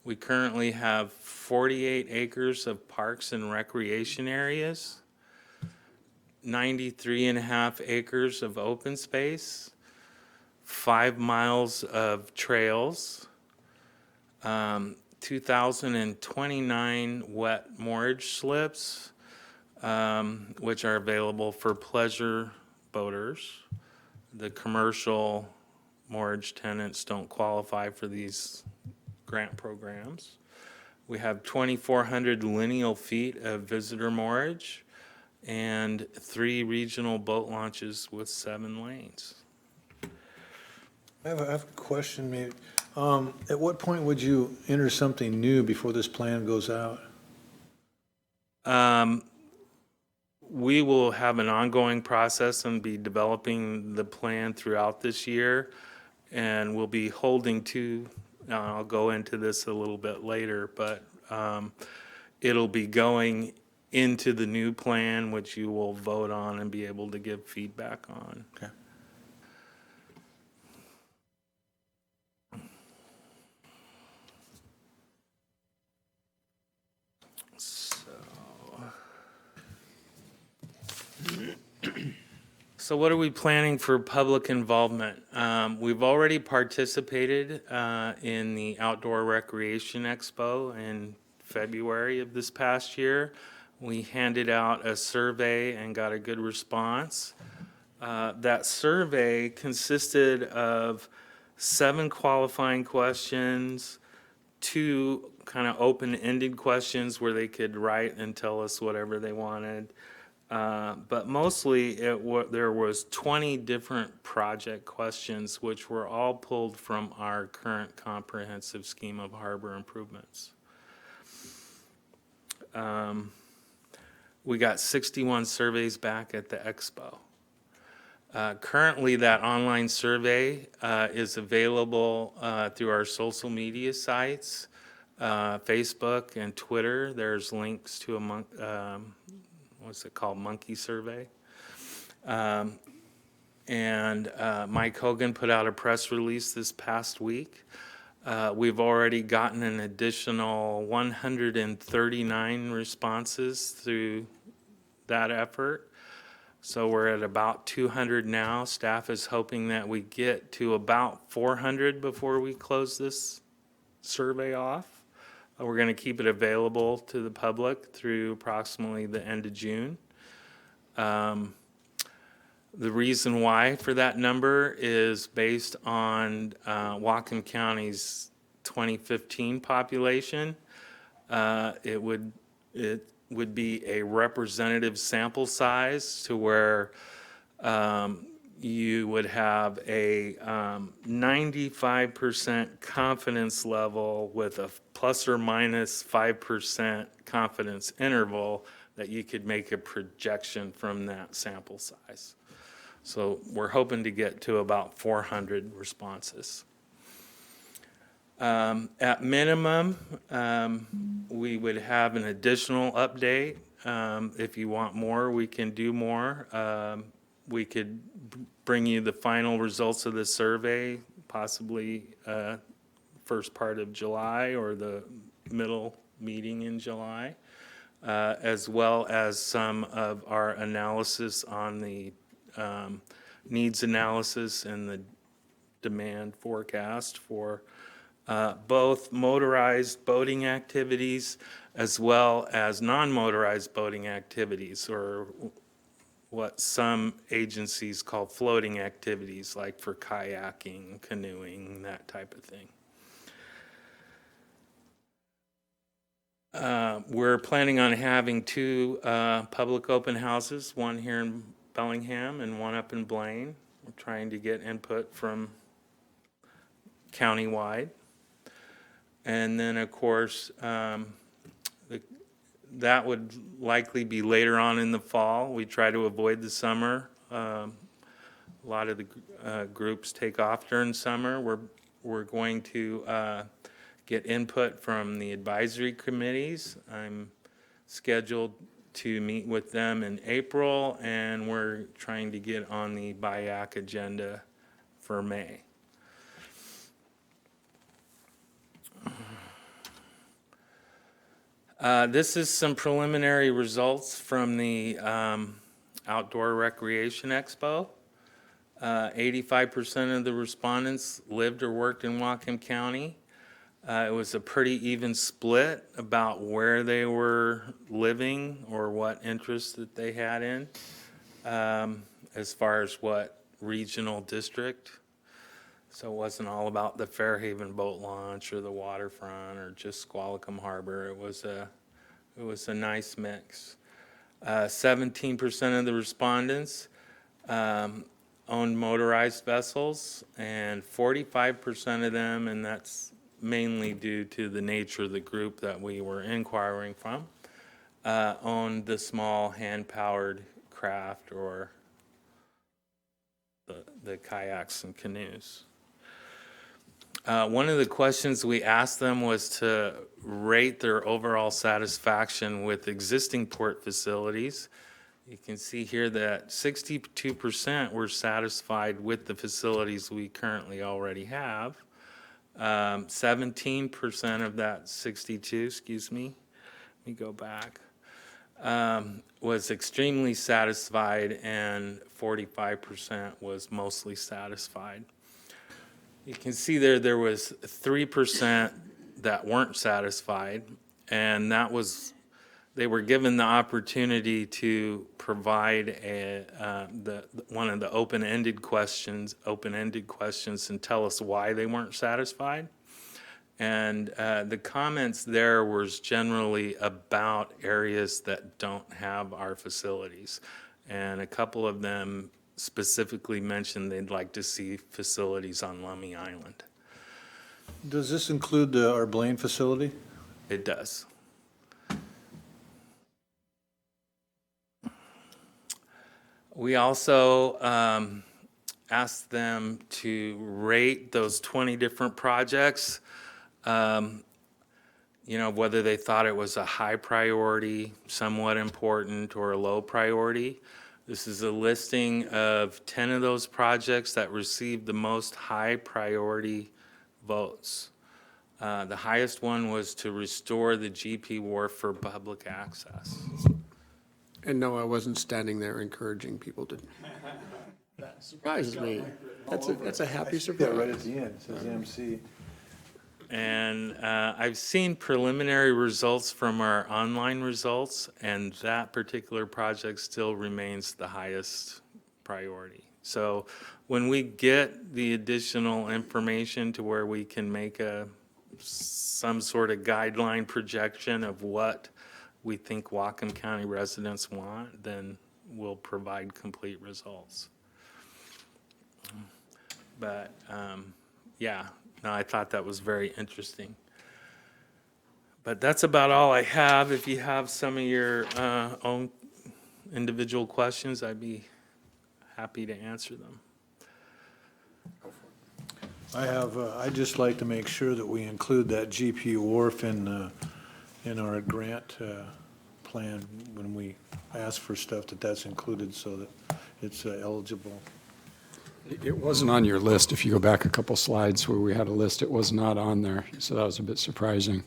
We currently have 48 acres of parks and recreation areas, 93.5 acres of open space, 5 miles of trails, 2,029 wet moorage slips, which are available for pleasure boaters. The commercial moorage tenants don't qualify for these grant programs. We have 2,400 lineal feet of visitor moorage and 3 regional boat launches with 7 lanes. I have a question, maybe. At what point would you enter something new before this plan goes out? We will have an ongoing process and be developing the plan throughout this year, and we'll be holding to, I'll go into this a little bit later, but it'll be going into the new plan, which you will vote on and be able to give feedback on. Okay. So So what are we planning for public involvement? We've already participated in the Outdoor Recreation Expo in February of this past year. We handed out a survey and got a good response. That survey consisted of 7 qualifying questions, 2 kind of open-ended questions where they could write and tell us whatever they wanted. But mostly there was 20 different project questions, which were all pulled from our current comprehensive scheme of harbor improvements. We got 61 surveys back at the expo. Currently, that online survey is available through our social media sites, Facebook and Twitter. There's links to what's it called, Monkey Survey. And Mike Hogan put out a press release this past week. We've already gotten an additional 139 responses through that effort. So we're at about 200 now. Staff is hoping that we get to about 400 before we close this survey off. We're going to keep it available to the public through approximately the end of June. The reason why for that number is based on Whatcom County's 2015 population. It would be a representative sample size to where you would have a 95% confidence level with a plus or minus 5% confidence interval that you could make a projection from that sample size. So we're hoping to get to about 400 responses. At minimum, we would have an additional update. If you want more, we can do more. We could bring you the final results of the survey, possibly first part of July or the middle meeting in July, as well as some of our analysis on the needs analysis and the demand forecast for both motorized boating activities as well as non-motorized boating activities, or what some agencies call floating activities, like for kayaking, canoeing, that type of thing. We're planning on having 2 public open houses, one here in Bellingham and one up in Blaine. We're trying to get input from countywide. And then, of course, that would likely be later on in the fall. We try to avoid the summer. A lot of the groups take off during summer. We're going to get input from the advisory committees. I'm scheduled to meet with them in April, and we're trying to get on the BIAC agenda for May. This is some preliminary results from the Outdoor Recreation Expo. 85% of the respondents lived or worked in Whatcom County. It was a pretty even split about where they were living or what interests that they had in, as far as what regional district. So it wasn't all about the Fairhaven boat launch or the waterfront or just Squalicum Harbor. It was a nice mix. 17% of the respondents owned motorized vessels, and 45% of them, and that's mainly due to the nature of the group that we were inquiring from, owned the small hand-powered craft or the kayaks and canoes. One of the questions we asked them was to rate their overall satisfaction with existing port facilities. You can see here that 62% were satisfied with the facilities we currently already have. 17% of that 62, excuse me, let me go back. was extremely satisfied, and 45% was mostly satisfied. You can see there was 3% that weren't satisfied, and that was, they were given the opportunity to provide one of the open-ended questions and tell us why they weren't satisfied. And the comments there was generally about areas that don't have our facilities. And a couple of them specifically mentioned they'd like to see facilities on Lummi Island. Does this include our Blaine facility? It does. We also asked them to rate those 20 different projects, you know, whether they thought it was a high priority, somewhat important, or a low priority. This is a listing of 10 of those projects that received the most high priority votes. The highest one was to restore the GP Wharf for public access. And no, I wasn't standing there encouraging people to. That surprises me. That's a happy surprise. Yeah, right at the end, it says MC. And I've seen preliminary results from our online results, and that particular project still remains the highest priority. So when we get the additional information to where we can make some sort of guideline projection of what we think Whatcom County residents want, then we'll provide complete results. But yeah, no, I thought that was very interesting. But that's about all I have. If you have some of your own individual questions, I'd be happy to answer them. I'd just like to make sure that we include that GP Wharf in our grant plan when we ask for stuff, that's included so that it's eligible. It wasn't on your list. If you go back a couple slides where we had a list, it was not on there. So that was a bit surprising.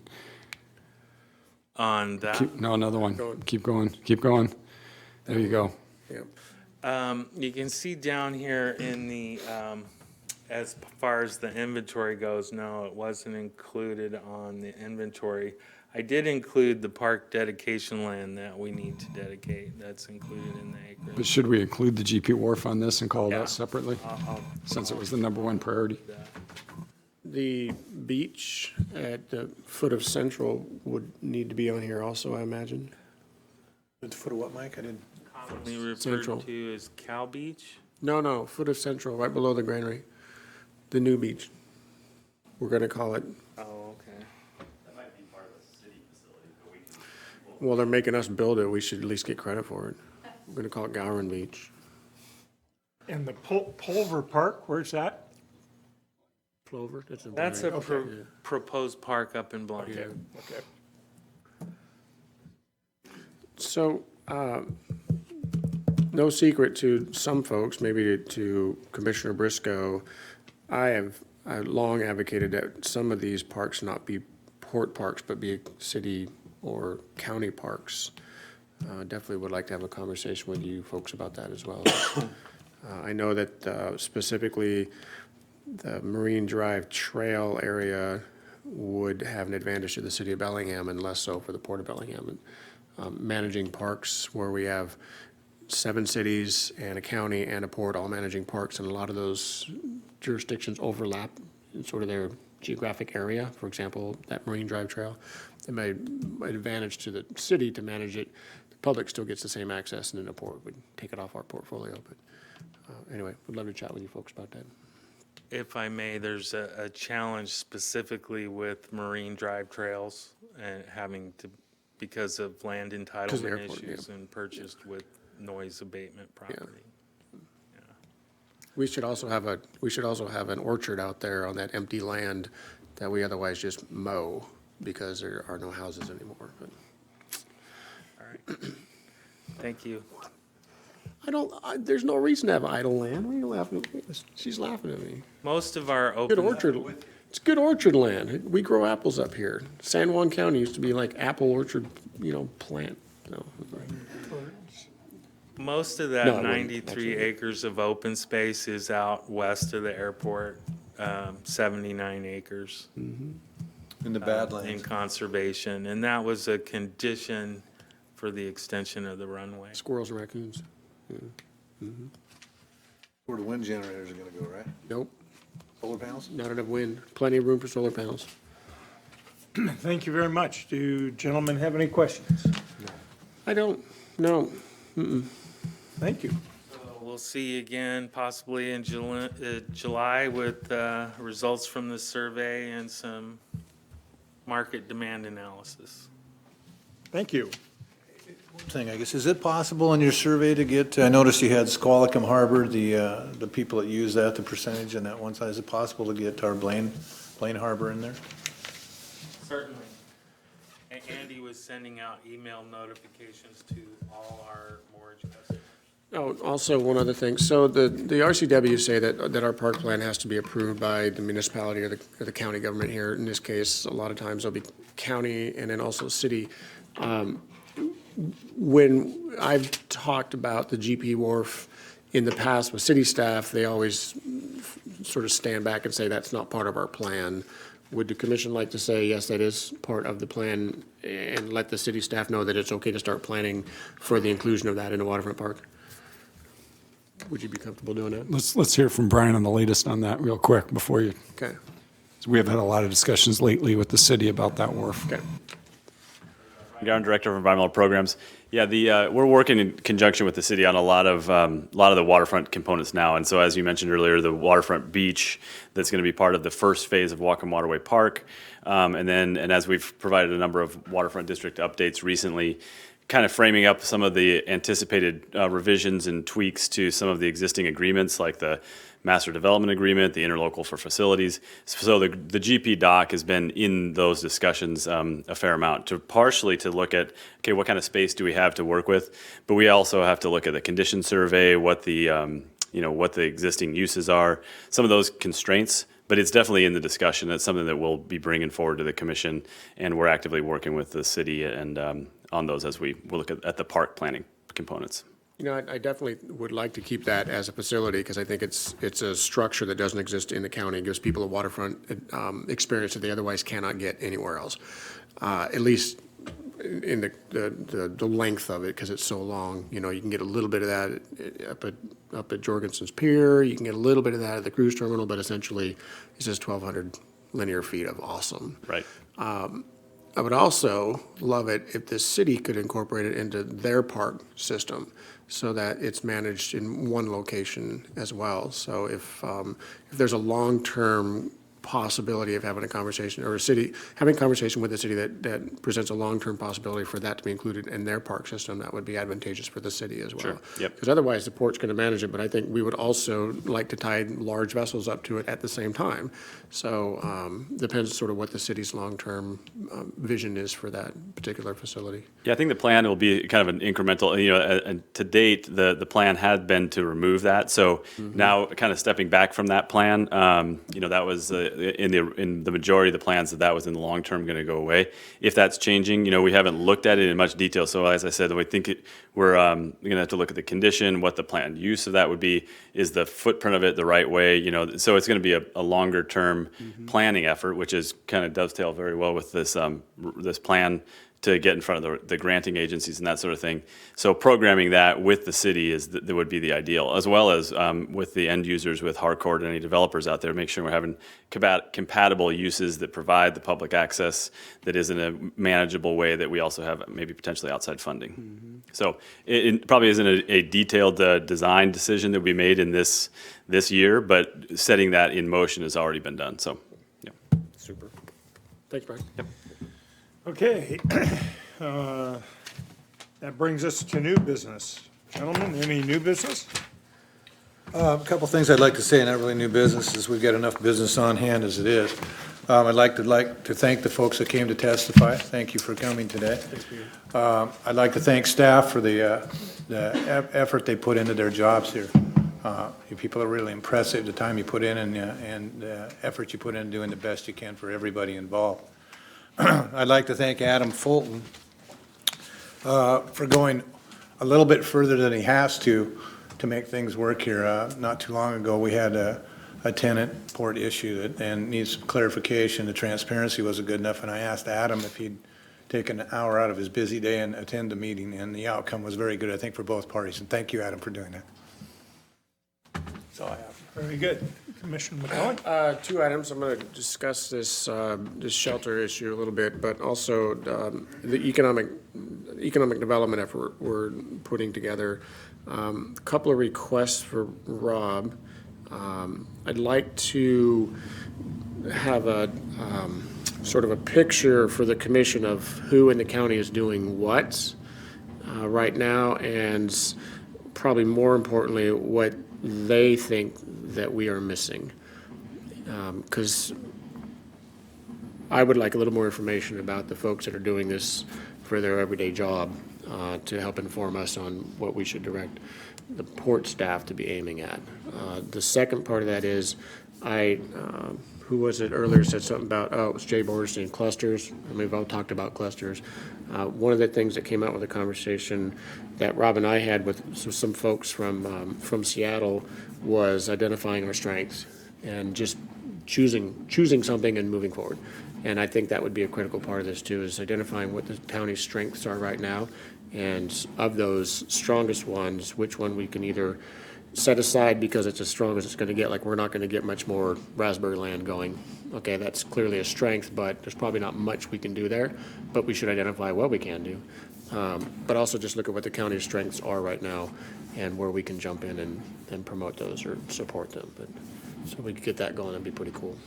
On that? No, another one. Keep going. Keep going. There you go. You can see down here in the, as far as the inventory goes, no, it wasn't included on the inventory. I did include the park dedication land that we need to dedicate. That's included in the acreage. But should we include the GP Wharf on this and call it Yeah. out separately? Since it was the #1 priority? The beach at the foot of Central would need to be on here also, I imagine. At the foot of what, Mike? I didn't. Commonly referred Central. to as Cow Beach. No, foot of Central, right below the granary. The new beach. We're gonna call it, Oh, okay. well, they're making us build it, we should at least get credit for it. We're gonna call it Gowan Beach. And the Pulver Park, where's that? Plover, that's in That's a Blaine. proposed park up in Bellingham. Okay. So, no secret to some folks, maybe to Commissioner Briscoe, I long advocated that some of these parks not be port parks, but be city or county parks. Definitely would like to have a conversation with you folks about that as well. I know that specifically the Marine Drive Trail area would have an advantage to the city of Bellingham and less so for the Port of Bellingham. And, managing parks where we have 7 cities and a county and a port all managing parks, and a lot of those jurisdictions overlap in sort of their geographic area. For example, that Marine Drive Trail, it might advantage to the city to manage it. The public still gets the same access, and then the port would take it off our portfolio. But anyway, would love to chat with you folks about that. If I may, there's a challenge specifically with Marine Drive trails and having to, because of land entitlement airport, issues and purchased with noise abatement property. We should also have an orchard out there on that empty land that we otherwise just mow because there are no houses anymore. But All right. Thank you. there's no reason to have idle land. What are you laughing at? She's laughing at me. Most of our Good open, orchard. It's good orchard land. We grow apples up here. San Juan County used to be like apple orchard, plant No. Most of No, that it wouldn't, 93 actually. acres of open space is out west of the airport, 79 acres. In the Badlands. In conservation, and that was a condition for the extension of the runway. Squirrels and raccoons. Yeah. Where the wind generators are gonna go, right? Nope, Solar panels? not enough wind. Plenty of room for solar panels. Thank you very much. Do gentlemen have any questions? I don't, no. Thank you. So we'll see you again possibly in July with results from the survey and some market demand analysis. Thank you. Thing, I guess, is it possible in your survey to get, I noticed you had Squalicum Harbor, the people that use that, the percentage on that one side, is it possible to get our Blaine Harbor in there? Certainly. Andy was sending out email notifications to all our mortgage customers. Oh, also one other thing. So the RCW say that our park plan has to be approved by the municipality or the county government here. In this case, a lot of times it'll be county and then also city. When I've talked about the GP Wharf in the past with city staff, they always sort of stand back and say that's not part of our plan. Would the commission like to say, yes, that is part of the plan, and let the city staff know that it's okay to start planning for the inclusion of that in the waterfront park? Would you be comfortable doing that? Let's hear from Brian on the latest on that real quick before you. Okay. We have had a lot of discussions lately with the city about that wharf. Okay. I'm Director of Environmental Programs. Yeah, we're working in conjunction with the city on a lot of the waterfront components now. And so, as you mentioned earlier, the waterfront beach that's going to be part of the first phase of Whatcom Waterway Park, and as we've provided a number of waterfront district updates recently, kind of framing up some of the anticipated revisions and tweaks to some of the existing agreements, like the Master Development Agreement, the interlocal for facilities. So the GP doc has been in those discussions a fair amount, partially to look at, okay, what kind of space do we have to work with? But we also have to look at the condition survey, what the existing uses are, some of those constraints. But it's definitely in the discussion. That's something that we'll be bringing forward to the commission, and we're actively working with the city and on those as we look at the park planning components. You know, I definitely would like to keep that as a facility because I think it's a structure that doesn't exist in the county. It gives people a waterfront experience that they otherwise cannot get anywhere else, at least in the length of it, because it's so long. You know, you can get a little bit of that up at Jorgensen's Pier. You can get a little bit of that at the cruise terminal, but essentially it's just 1,200 linear feet of awesome. Right. I would also love it if the city could incorporate it into their park system so that it's managed in one location as well. So if there's a long-term possibility of having a conversation, or a city, having a conversation with the city that presents a long-term possibility for that to be included in their park system, that would be advantageous for the city as well. Sure, yep. Because otherwise, the port's going to manage it, but I think we would also like to tie large vessels up to it at the same time. So depends sort of what the city's long-term vision is for that particular facility. Yeah, I think the plan will be kind of an incremental, and to date, the plan had been to remove that. So now kind of stepping back from that plan, that was in the majority of the plans that was in the long term going to go away. If that's changing, we haven't looked at it in much detail. So as I said, we think we're going to have to look at the condition, what the planned use of that would be, is the footprint of it the right way, so it's going to be a longer term planning effort, which is kind of dovetail very well with this plan to get in front of the granting agencies and that sort of thing. So programming that with the city that would be the ideal, as well as with the end users, with Harcourt and any developers out there, make sure we're having compatible uses that provide the public access that is in a manageable way, that we also have maybe potentially outside funding. So it probably isn't a detailed design decision that we made in this year, but setting that in motion has already been done. So, yeah. Super. Thanks, Brian. Yep. Okay. That brings us to new business. Gentlemen, any new business? A couple things I'd like to say, not really new business, is we've got enough business on hand as it is. I'd like to thank the folks that came to testify. Thank you for coming today. I'd like to thank staff for the effort they put into their jobs here. You people are really impressive, the time you put in and the effort you put in doing the best you can for everybody involved. I'd like to thank Adam Fulton for going a little bit further than he has to make things work here. Not too long ago, we had a tenant port issue and needs some clarification. The transparency wasn't good enough, and I asked Adam if he'd take an hour out of his busy day and attend the meeting, and the outcome was very good, I think, for both parties. And thank you, Adam, for doing that. That's all I have. Very good. Commissioner McCollum? Two items. I'm going to discuss this shelter issue a little bit, but also the economic development effort we're putting together. A couple of requests for Rob. I'd like to have a sort of a picture for the commission of who in the county is doing what right now, and probably more importantly, what they think that we are missing. Because I would like a little more information about the folks that are doing this for their everyday job to help inform us on what we should direct the port staff to be aiming at. The second part of that is, who was it earlier said something about, it was Jay Borstein, clusters. I mean, we've all talked about clusters. One of the things that came out with a conversation that Rob and I had with some folks from Seattle was identifying our strengths and just choosing something and moving forward. And I think that would be a critical part of this too, is identifying what the county's strengths are right now, and of those strongest ones, which one we can either set aside because it's as strong as it's going to get. Like, we're not going to get much more raspberry land going. Okay, that's clearly a strength, but there's probably not much we can do there, but we should identify what we can do. But also just look at what the county's strengths are right now and where we can jump in and promote those or support them. But so we could get that going, that'd be pretty cool.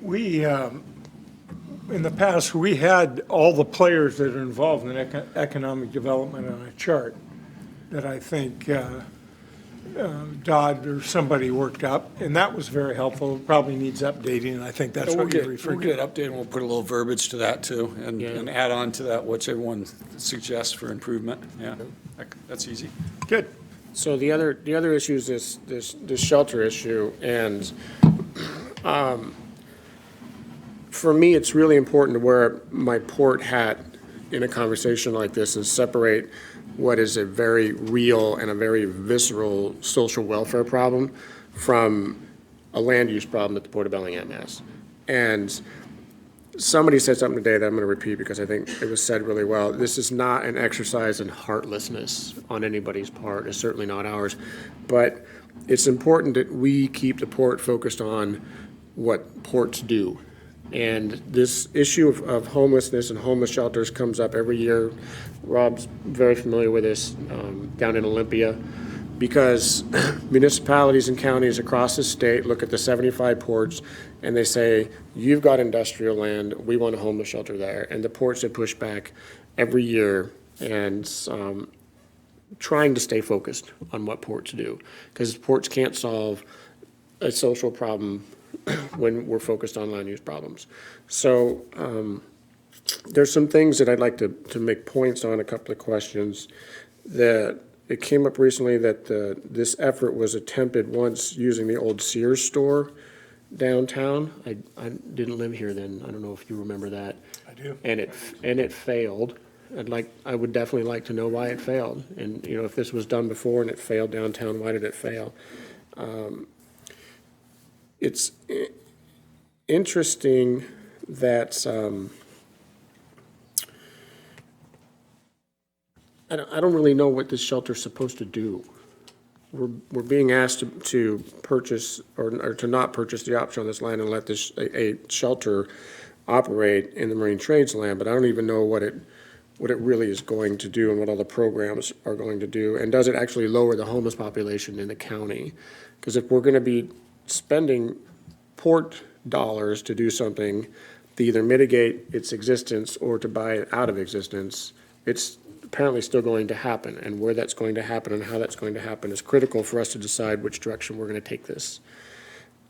We, in the past, we had all the players that are involved in economic development on a chart that I think Dodd or somebody worked up, and that was very helpful. It probably needs updating, and I think that's what you're referring to. We'll get it updated, and we'll put a little verbiage to that too, and add on to that what everyone suggests for improvement. Yeah, that's easy. Good. So the other issue is this shelter issue, and for me, it's really important to wear my port hat in a conversation like this and separate what is a very real and a very visceral social welfare problem from a land use problem that the Port of Bellingham has. And somebody said something today that I'm going to repeat because I think it was said really well. This is not an exercise in heartlessness on anybody's part. It's certainly not ours. But it's important that we keep the port focused on what ports do. And this issue of homelessness and homeless shelters comes up every year. Rob's very familiar with this down in Olympia, because municipalities and counties across the state look at the 75 ports and they say, you've got industrial land, we want a homeless shelter there. And the ports have pushed back every year and trying to stay focused on what ports do, because ports can't solve a social problem when we're focused on land use problems. So there's some things that I'd like to make points on, a couple of questions. That it came up recently that this effort was attempted once using the old Sears store downtown. I didn't live here then. I don't know if you remember that. I do. And it failed. I would definitely like to know why it failed. And if this was done before and it failed downtown, why did it fail? It's interesting that I don't really know what this shelter's supposed to do. We're being asked to purchase or to not purchase the option on this land and let this a shelter operate in the marine trades land, but I don't even know what it really is going to do and what all the programs are going to do, and does it actually lower the homeless population in the county? Because if we're going to be spending port dollars to do something to either mitigate its existence or to buy it out of existence, it's apparently still going to happen. And where that's going to happen and how that's going to happen is critical for us to decide which direction we're going to take this.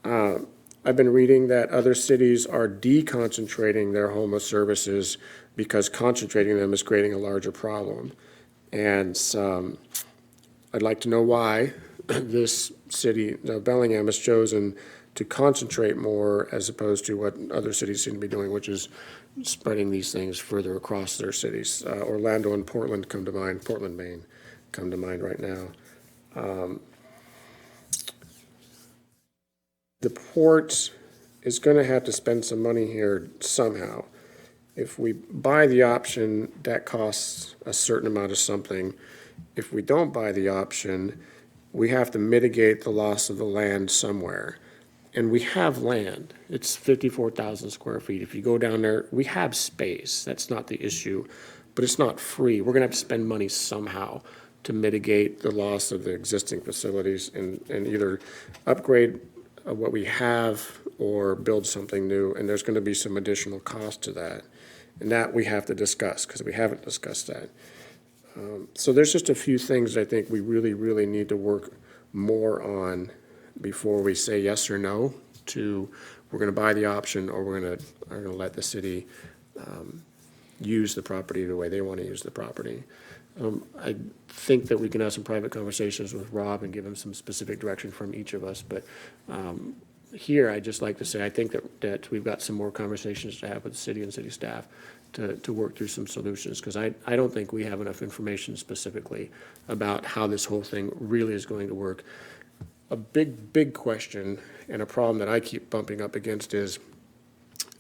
I've been reading that other cities are deconcentrating their homeless services because concentrating them is creating a larger problem. And I'd like to know why this city, Bellingham, has chosen to concentrate more as opposed to what other cities seem to be doing, which is spreading these things further across their cities. Orlando and Portland come to mind, Portland, Maine come to mind right now. The port is going to have to spend some money here somehow. If we buy the option, that costs a certain amount of something. If we don't buy the option, we have to mitigate the loss of the land somewhere. And we have land. It's 54,000 square feet. If you go down there, we have space. That's not the issue, but it's not free. We're going to have to spend money somehow to mitigate the loss of the existing facilities and either upgrade what we have or build something new. And there's going to be some additional cost to that. And that we have to discuss because we haven't discussed that. So there's just a few things I think we really, really need to work more on before we say yes or no to we're going to buy the option or we're going to let the city use the property the way they want to use the property. I think that we can have some private conversations with Rob and give him some specific direction from each of us. But here, I'd just like to say I think that we've got some more conversations to have with the city and city staff to work through some solutions, because I don't think we have enough information specifically about how this whole thing really is going to work. A big question and a problem that I keep bumping up against is,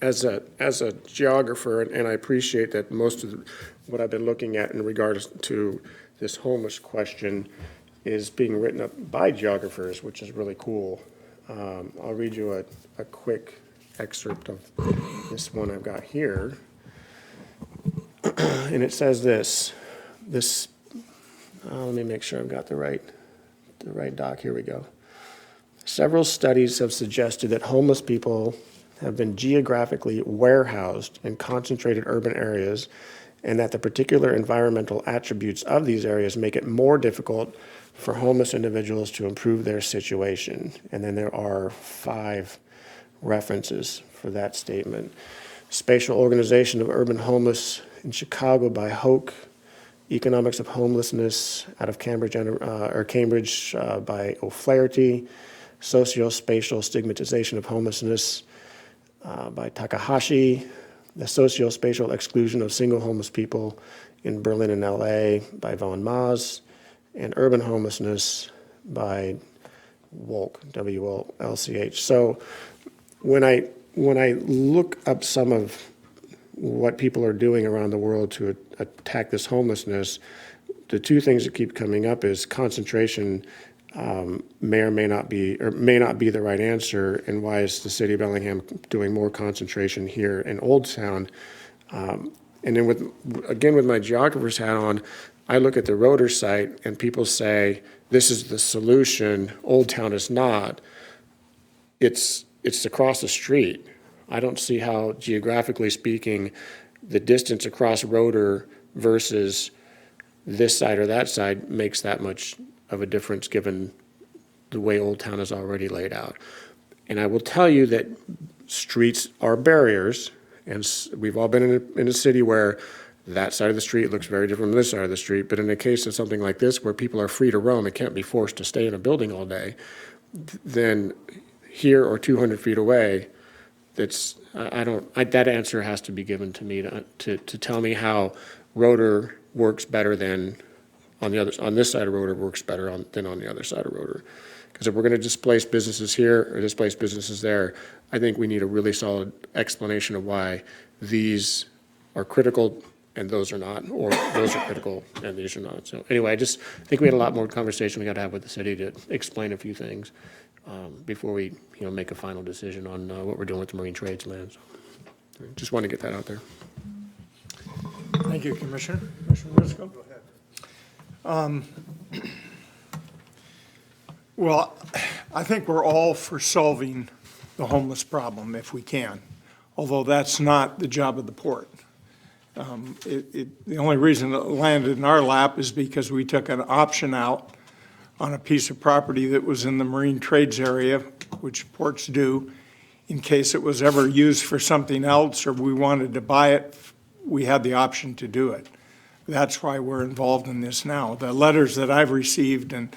as a geographer, and I appreciate that most of what I've been looking at in regards to this homeless question is being written up by geographers, which is really cool. I'll read you a quick excerpt of this one I've got here. And it says this, let me make sure I've got the right doc. Here we go. Several studies have suggested that homeless people have been geographically warehoused in concentrated urban areas, and that the particular environmental attributes of these areas make it more difficult for homeless individuals to improve their situation. And then there are 5 references for that statement. Spatial Organization of Urban Homeless in Chicago by Hoke, Economics of Homelessness out of Cambridge by O'Flaherty, Socio-Spatial Stigmatization of Homelessness by Takahashi, The Socio-Spatial Exclusion of Single Homeless People in Berlin and LA by Von Maas, and Urban Homelessness by Wolk, W-O-L-C-H. So when I look up some of what people are doing around the world to attack this homelessness, the 2 things that keep coming up is concentration may or may not be the right answer, and why is the city of Bellingham doing more concentration here in Old Town? And then with my geographer's hat on, I look at the Rotor site and people say, this is the solution, Old Town is not. It's across the street. I don't see how, geographically speaking, the distance across Rotor versus this side or that side makes that much of a difference given the way Old Town is already laid out. And I will tell you that streets are barriers, and we've all been in a city where that side of the street looks very different from this side of the street. But in the case of something like this, where people are free to roam and can't be forced to stay in a building all day, then here or 200 feet away, that answer has to be given to me to tell me how Rotor works better than on this side of Rotor works better than on the other side of Rotor. Because if we're going to displace businesses here or displace businesses there, I think we need a really solid explanation of why these are critical and those are not, or those are critical and these are not. So anyway, I just think we had a lot more conversation we got to have with the city to explain a few things before we make a final decision on what we're doing with the marine trades lands. So, just want to get that out there. Thank you, Commissioner. Commissioner Risco? Go ahead. Well, I think we're all for solving the homeless problem if we can, although that's not the job of the port. The only reason it landed in our lap is because we took an option out on a piece of property that was in the marine trades area, which ports do, in case it was ever used for something else or we wanted to buy it, we had the option to do it. That's why we're involved in this now. The letters that I've received and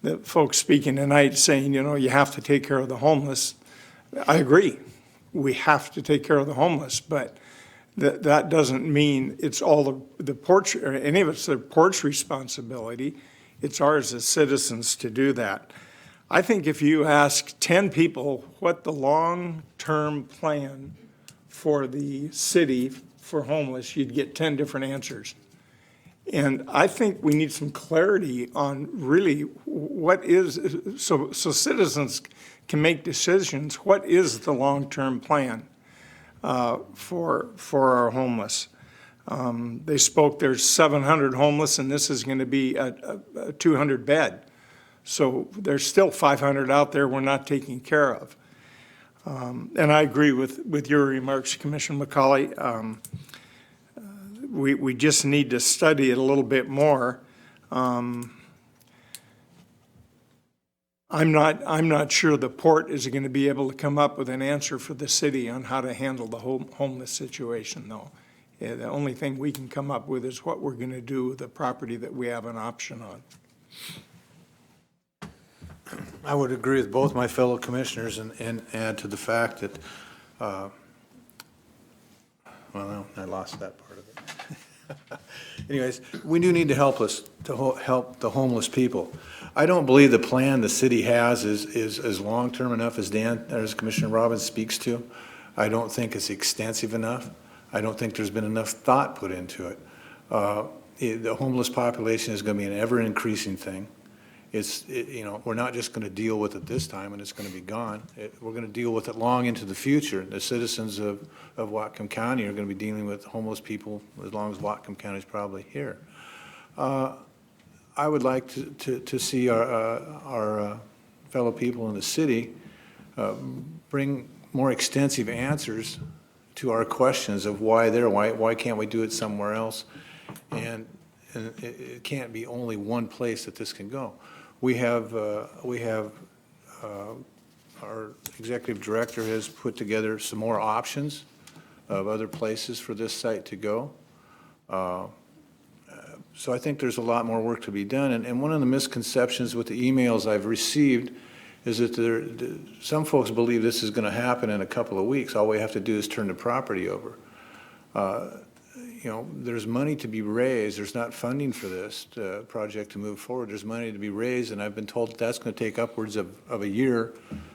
the folks speaking tonight saying, you have to take care of the homeless, I agree. We have to take care of the homeless, but that doesn't mean it's all the porch, or any of it's the porch responsibility. It's ours as citizens to do that. I think if you ask 10 people what the long-term plan for the city for homeless, you'd get 10 different answers. And I think we need some clarity on really what is, so citizens can make decisions, what is the long-term plan for our homeless? They spoke, there's 700 homeless, and this is going to be a 200 bed. So there's still 500 out there we're not taking care of. And I agree with your remarks, Commissioner McCauley. We just need to study it a little bit more. I'm not sure the port is going to be able to come up with an answer for the city on how to handle the homeless situation, though. Yeah, the only thing we can come up with is what we're going to do with the property that we have an option on. I would agree with both my fellow commissioners and add to the fact that, well, no, I lost that part of it. Anyways, we do need to help the homeless people. I don't believe the plan the city has is long-term enough as Commissioner Robbins speaks to. I don't think it's extensive enough. I don't think there's been enough thought put into it. The homeless population is going to be an ever-increasing thing. We're not just going to deal with it this time and it's going to be gone. We're going to deal with it long into the future. The citizens of Whatcom County are going to be dealing with homeless people as long as Whatcom County is probably here. I would like to see our fellow people in the city bring more extensive answers to our questions of why there, why can't we do it somewhere else? And it can't be only one place that this can go. We have our executive director has put together some more options of other places for this site to go. So I think there's a lot more work to be done. And one of the misconceptions with the emails I've received is that some folks believe this is going to happen in a couple of weeks. All we have to do is turn the property over. There's money to be raised. There's not funding for this project to move forward. There's money to be raised, and I've been told that's going to take upwards of a year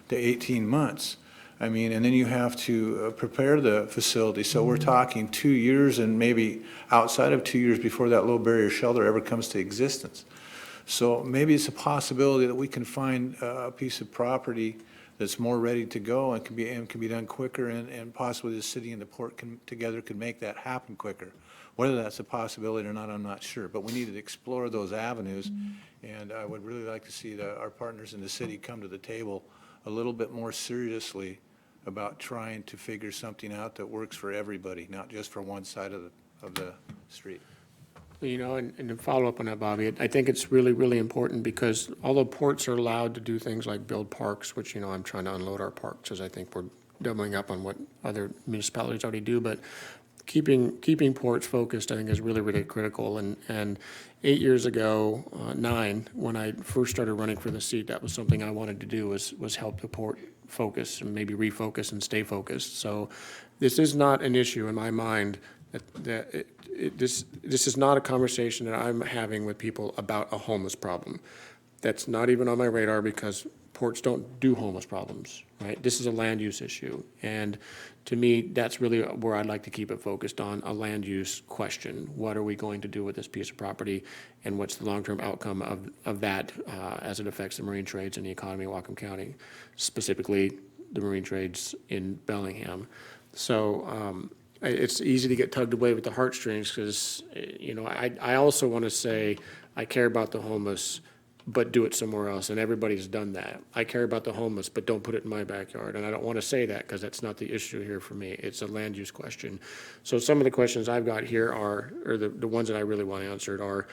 to 18 months. I mean, and then you have to prepare the facility. So we're talking 2 years and maybe outside of 2 years before that low barrier shelter ever comes to existence. So maybe it's a possibility that we can find a piece of property that's more ready to go and can be done quicker, and possibly the city and the port together could make that happen quicker. Whether that's a possibility or not, I'm not sure, but we need to explore those avenues, and I would really like to see our partners in the city come to the table a little bit more seriously about trying to figure something out that works for everybody, not just for one side of the street. And to follow up on that, Bobby, I think it's really, really important because although ports are allowed to do things like build parks, which, I'm trying to unload our parks as I think we're doubling up on what other municipalities already do, but keeping ports focused, I think, is really, really critical. And 8 years ago, 9, when I first started running for the seat, that was something I wanted to do was help the port focus and maybe refocus and stay focused. So this is not an issue in my mind. This is not a conversation that I'm having with people about a homeless problem. That's not even on my radar because ports don't do homeless problems, right? This is a land use issue. And to me, that's really where I'd like to keep it focused on, a land use question. What are we going to do with this piece of property, and what's the long-term outcome of that as it affects the marine trades and the economy of Whatcom County, specifically the marine trades in Bellingham. So it's easy to get tugged away with the heartstrings because, I also want to say I care about the homeless, but do it somewhere else, and everybody's done that. I care about the homeless, but don't put it in my backyard, and I don't want to say that because that's not the issue here for me. It's a land use question. So some of the questions I've got here or the ones that I really want answered are,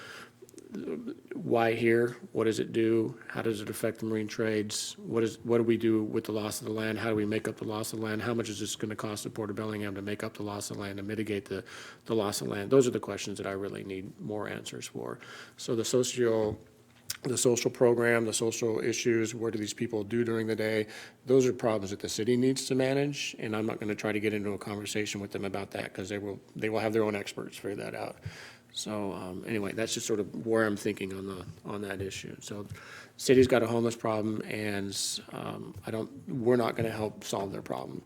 why here? What does it do? How does it affect the marine trades? What do we do with the loss of the land? How do we make up the loss of the land? How much is this going to cost the Port of Bellingham to make up the loss of land and mitigate the loss of land? Those are the questions that I really need more answers for. So the the social program, the social issues, what do these people do during the day? Those are problems that the city needs to manage, and I'm not going to try to get into a conversation with them about that because they will have their own experts figure that out. So anyway, that's just sort of where I'm thinking on that issue. So city's got a homeless problem, and we're not going to help solve their problem,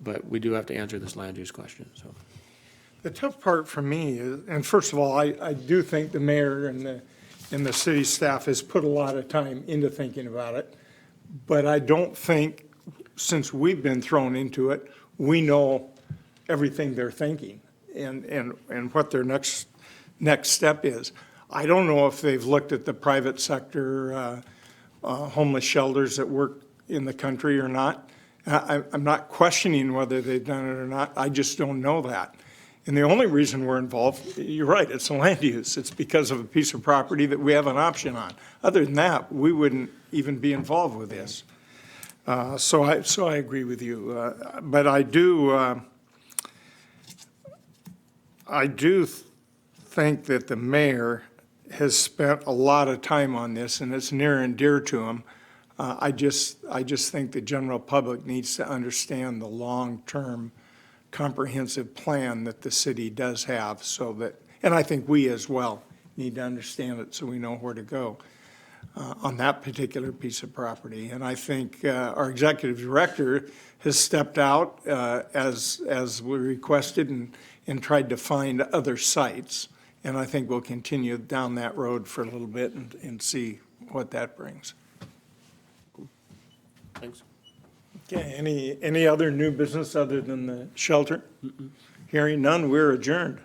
but we do have to answer this land use question. So The tough part for me is, and first of all, I do think the mayor and the city staff has put a lot of time into thinking about it, but I don't think, since we've been thrown into it, we know everything they're thinking and what their next step is. I don't know if they've looked at the private sector homeless shelters that work in the country or not. I'm not questioning whether they've done it or not. I just don't know that. And the only reason we're involved, you're right, it's a land use. It's because of a piece of property that we have an option on. Other than that, we wouldn't even be involved with this. So I agree with you. But I do think that the mayor has spent a lot of time on this, and it's near and dear to him. I just think the general public needs to understand the long-term comprehensive plan that the city does have, so that, and I think we as well need to understand it so we know where to go on that particular piece of property. And I think our executive director has stepped out as we requested and tried to find other sites. And I think we'll continue down that road for a little bit and see what that brings. thanks. Okay, any other new business other than the shelter? Hearing none, we're adjourned.